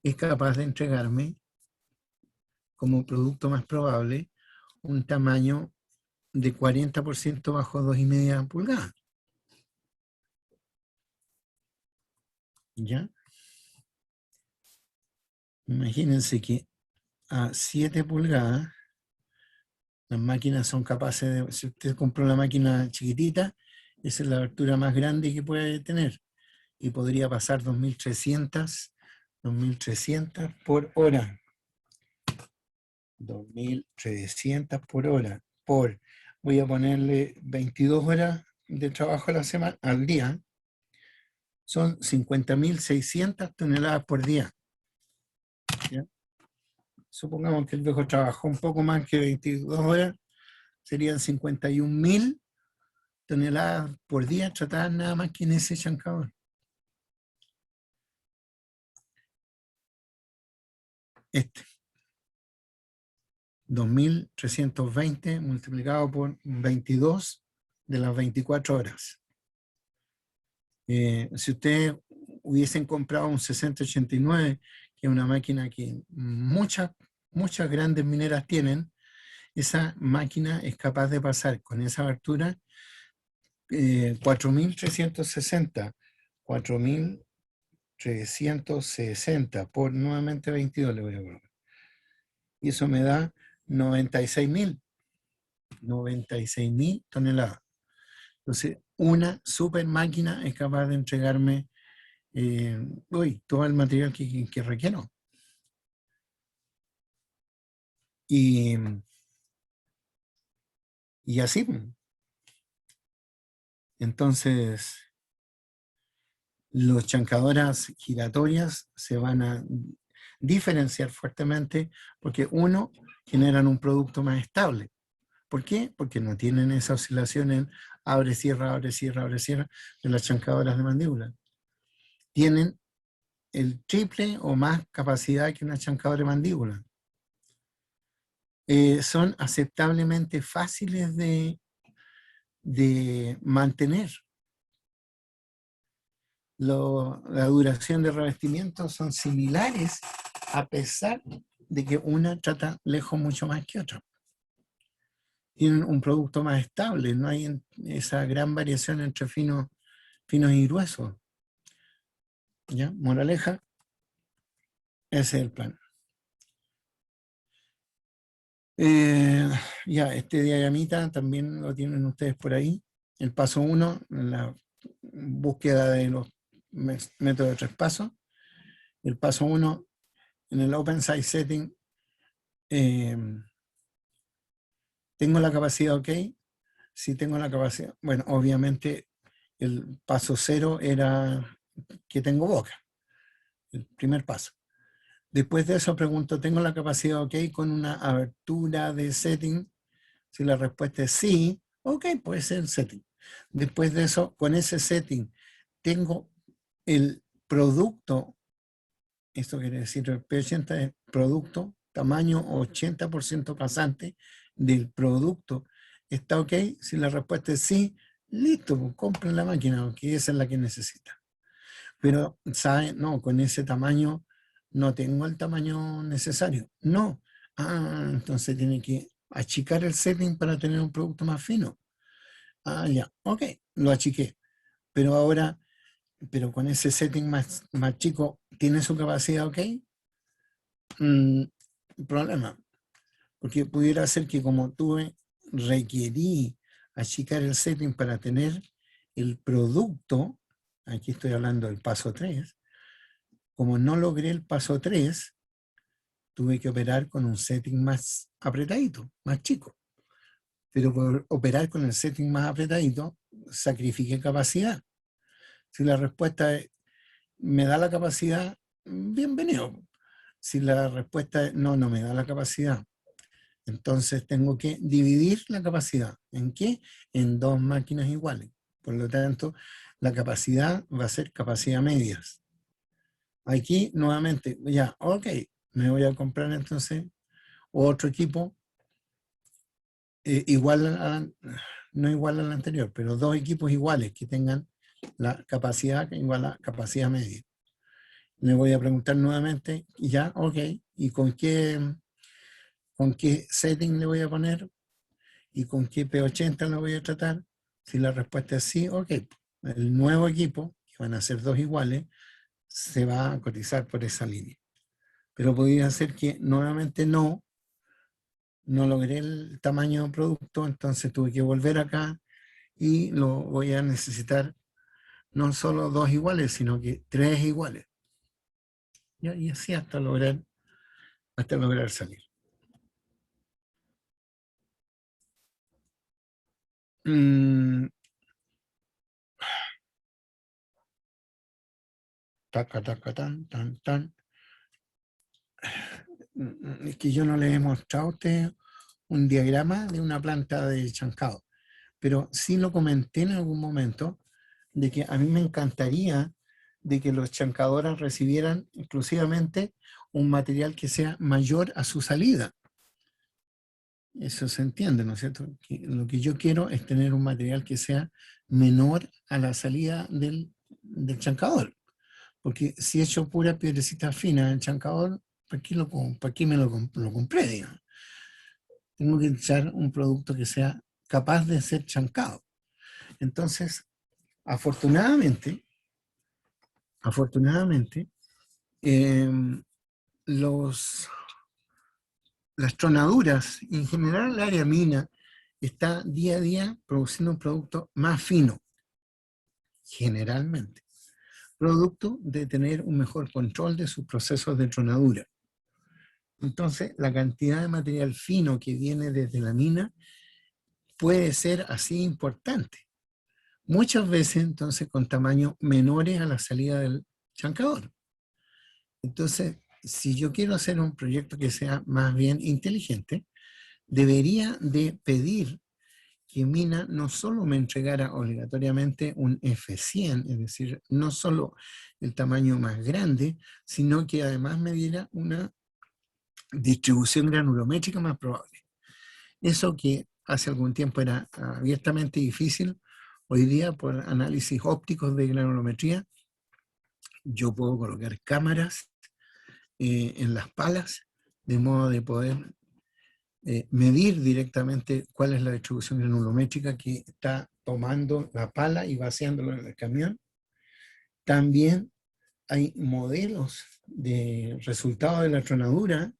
es capaz de entregarme como producto más probable un tamaño de 40% bajo 2,5 pulgadas. ¿Ya? Imagínense que a 7 pulgadas las máquinas son capaces de, si usted compró una máquina chiquitita, esa es la abertura más grande que puede tener, y podría pasar 2.300 por hora. 2.300 por hora. Voy a ponerle 22 horas de trabajo a la semana, al día. Son 50.600 toneladas por día. ¿Ya? Supongamos que el viejo trabajó un poco más que 22 horas, serían 51.000 toneladas por día tratadas nada más que en ese chancador. Este. 2.320 multiplicado por 22 de las 24 horas. Si ustedes hubiesen comprado un 6089, que es una máquina que muchas grandes mineras tienen, esa máquina es capaz de pasar con esa abertura 4.360. 4.360 por nuevamente 22 le voy a colocar. Y eso me da 96.000 toneladas. Entonces, una super máquina es capaz de entregarme todo el material que requiero. Y así. Entonces, las chancadoras giratorias se van a diferenciar fuertemente porque, uno, generan un producto más estable. ¿Por qué? Porque no tienen esa oscilación en abre, cierra, abre, cierra, abre, cierra de las chancadoras de mandíbula. Tienen el triple o más capacidad que una chancadora de mandíbula. Son aceptablemente fáciles de mantener. La duración de revestimiento son similares, a pesar de que una trata lejos mucho más que otra. Tienen un producto más estable, no hay esa gran variación entre finos y gruesos. ¿Ya? Moraleja, ese es el plan. Ya, este diagramita también lo tienen ustedes por ahí. El paso 1, la búsqueda de los métodos de 3 pasos. El paso 1, en el Open Size Setting, ¿tengo la capacidad ok? Sí tengo la capacidad. Bueno, obviamente el paso 0 era que tengo boca. El primer paso. Después de eso pregunto, ¿tengo la capacidad ok con una abertura de setting? Si la respuesta es sí, ok, puede ser el setting. Después de eso, con ese setting, tengo el producto, esto quiere decir el P80 es producto, tamaño 80% pasante del producto. ¿Está ok? Si la respuesta es sí, listo, pues, compren la máquina, porque esa es la que necesita. Pero, ¿sabe? No, con ese tamaño no tengo el tamaño necesario. No. Entonces tiene que achicar el setting para tener un producto más fino. Ya, ok, lo achiqué. Pero ahora, con ese setting más chico, ¿tiene su capacidad ok? Problema. Porque pudiera ser que como requerí achicar el setting para tener el producto, aquí estoy hablando del paso 3, como no logré el paso 3, tuve que operar con un setting más apretadito, más chico. Pero por operar con el setting más apretadito, sacrifiqué capacidad. Si la respuesta es, ¿me da la capacidad? Bienvenido. Si la respuesta es, no, no me da la capacidad, entonces tengo que dividir la capacidad. ¿En qué? En dos máquinas iguales. Por lo tanto, la capacidad va a ser capacidad medias. Aquí, nuevamente, ya, ok, me voy a comprar entonces otro equipo igual no igual al anterior, pero dos equipos iguales que tengan la capacidad igual a capacidad media. Le voy a preguntar nuevamente, ya, ok, ¿y con qué setting le voy a poner? ¿Y con qué P80 lo voy a tratar? Si la respuesta es sí, ok, el nuevo equipo, que van a ser dos iguales, se va a cotizar por esa línea. Pero podría ser que nuevamente no logré el tamaño de producto, entonces tuve que volver acá y lo voy a necesitar no solo dos iguales, sino que tres iguales. Y así hasta lograr salir. Taca, taca, tan, tan, tan. Es que yo no le he mostrado a usted un diagrama de una planta de chancado, pero sí lo comenté en algún momento de que a mí me encantaría de que los chancadoras recibieran exclusivamente un material que sea mayor a su salida. Eso se entiende, ¿no es cierto? Lo que yo quiero es tener un material que sea menor a la salida del chancador. Porque si he hecho pura piedrecita fina el chancador, ¿para qué me lo compré? Digamos? Tengo que echar un producto que sea capaz de ser chancado. Entonces, afortunadamente, las tronaduras, en general el área mina, está día a día produciendo un producto más fino, generalmente. Producto de tener un mejor control de sus procesos de tronadura. Entonces, la cantidad de material fino que viene desde la mina puede ser así importante. Muchas veces, entonces, con tamaños menores a la salida del chancador. Entonces, si yo quiero hacer un proyecto que sea más bien inteligente, debería de pedir que Mina no solo me entregara obligatoriamente un F100, es decir, no solo el tamaño más grande, sino que además me diera una distribución granulométrica más probable. Eso que hace algún tiempo era abiertamente difícil, hoy día por análisis ópticos de granulometría, yo puedo colocar cámaras en las palas, de modo de poder medir directamente cuál es la distribución granulométrica que está tomando la pala y vaciándolo en el camión. También hay modelos de resultados de la tronadura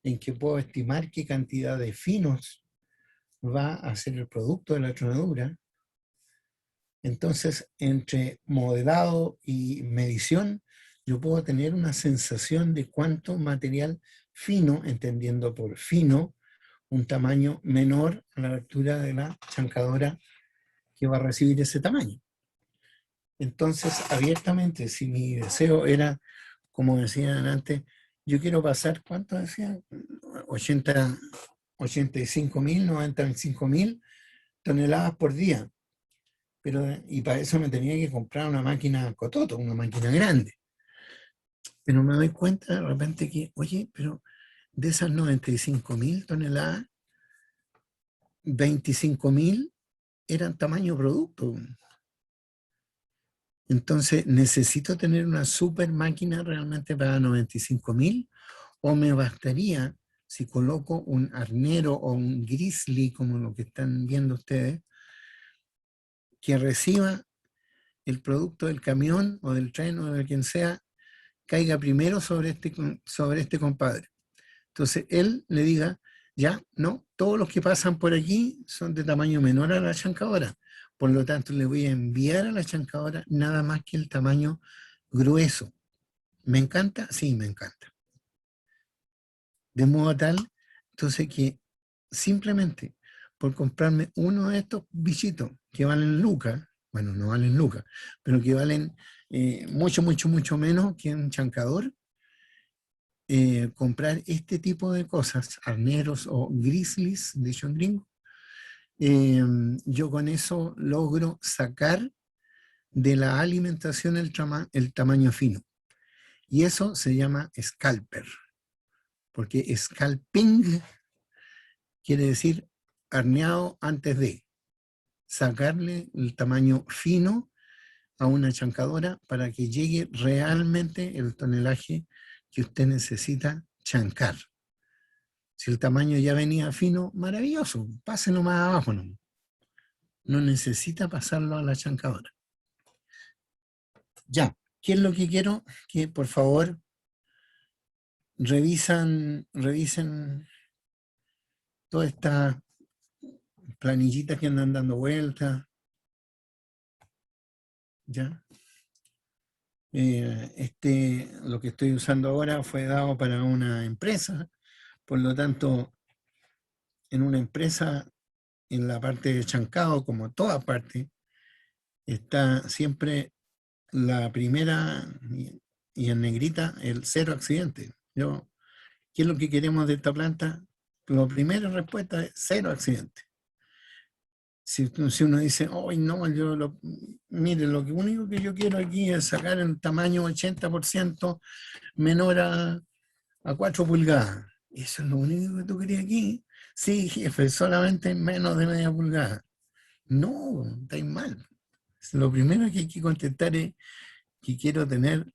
en que puedo estimar qué cantidad de finos va a ser el producto de la tronadura. Entonces, entre modelado y medición, yo puedo tener una sensación de cuánto material fino, entendiendo por fino, un tamaño menor a la altura de la chancadora que va a recibir ese tamaño. Entonces, abiertamente, si mi deseo era, como decían antes, yo quiero pasar, ¿cuánto decían? 85.000, 95.000 toneladas por día. Y para eso me tenía que comprar una máquina cototo, una máquina grande. Pero me doy cuenta de repente que, oye, pero de esas 95.000 toneladas, 25.000 eran tamaño producto. Entonces, ¿necesito tener una super máquina realmente para 95.000? ¿O me bastaría si coloco un arnero o un grizzly, como lo que están viendo ustedes, que reciba el producto del camión o del tren o de quien sea, caiga primero sobre este compadre? Entonces, él le diga, ya, no, todos los que pasan por aquí son de tamaño menor a la chancadora. Por lo tanto, le voy a enviar a la chancadora nada más que el tamaño grueso. ¿Me encanta? Sí, me encanta. De modo tal, entonces que simplemente por comprarme uno de estos bichitos que valen lucas, bueno, no valen lucas, pero que valen mucho, mucho, mucho menos que un chancador. Comprar este tipo de cosas, arneros o grizzlies de John Gringo, yo con eso logro sacar de la alimentación el tamaño fino. Y eso se llama scalper, porque scalping quiere decir arneado antes de sacarle el tamaño fino a una chancadora para que llegue realmente el tonelaje que usted necesita chancar. Si el tamaño ya venía fino, maravilloso, páselo más abajo, no. No necesita pasarlo a la chancadora. Ya, ¿qué es lo que quiero? Que por favor revisen todas estas planillitas que andan dando vueltas. ¿Ya? Lo que estoy usando ahora fue dado para una empresa, por lo tanto, en una empresa, en la parte de chancado, como toda parte, está siempre la primera y en negrita el 0 accidente. ¿Qué es lo que queremos de esta planta? La primera respuesta es 0 accidente. Si uno dice, oh, no, mire, lo único que yo quiero aquí es sacar el tamaño 80% menor a 4 pulgadas. ¿Eso es lo único que tú querías aquí? Sí, jefe, solamente menos de media pulgada. No, estáis mal. Lo primero que hay que contestar es que quiero tener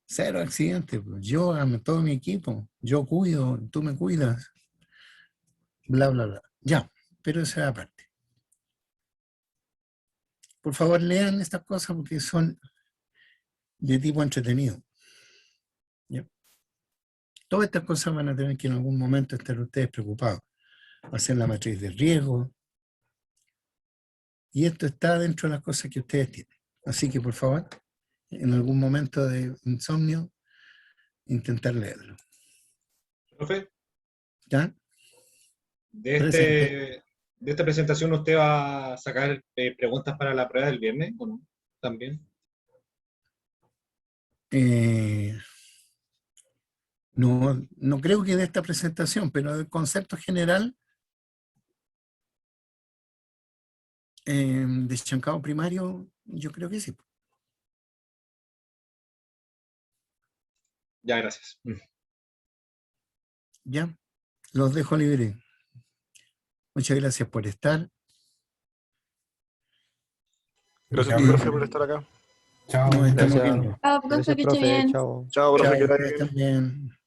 0 accidentes. Yo amo todo mi equipo, yo cuido, tú me cuidas, bla, bla, bla. Ya, pero esa es aparte. Por favor, lean estas cosas porque son de tipo entretenido. ¿Ya? Todas estas cosas van a tener que en algún momento estar ustedes preocupados. Hacer la matriz de riesgo. Y esto está dentro de las cosas que ustedes tienen. Así que, por favor, en algún momento de insomnio, intentar leerlo. Profe, ¿Ya? de esta presentación usted va a sacar preguntas para la prueba del viernes, ¿o no? También. No creo que de esta presentación, pero del concepto general de chancado primario, yo creo que sí. Ya, gracias. Ya, los dejo libre. Muchas gracias por estar. Gracias, profe, por estar acá. Chao. Nos estamos Gracias. viendo. Chao, profe, Gracias, que esté profe. bien. Chao. Chao, profe, Chao, que vaya que bien. estén bien.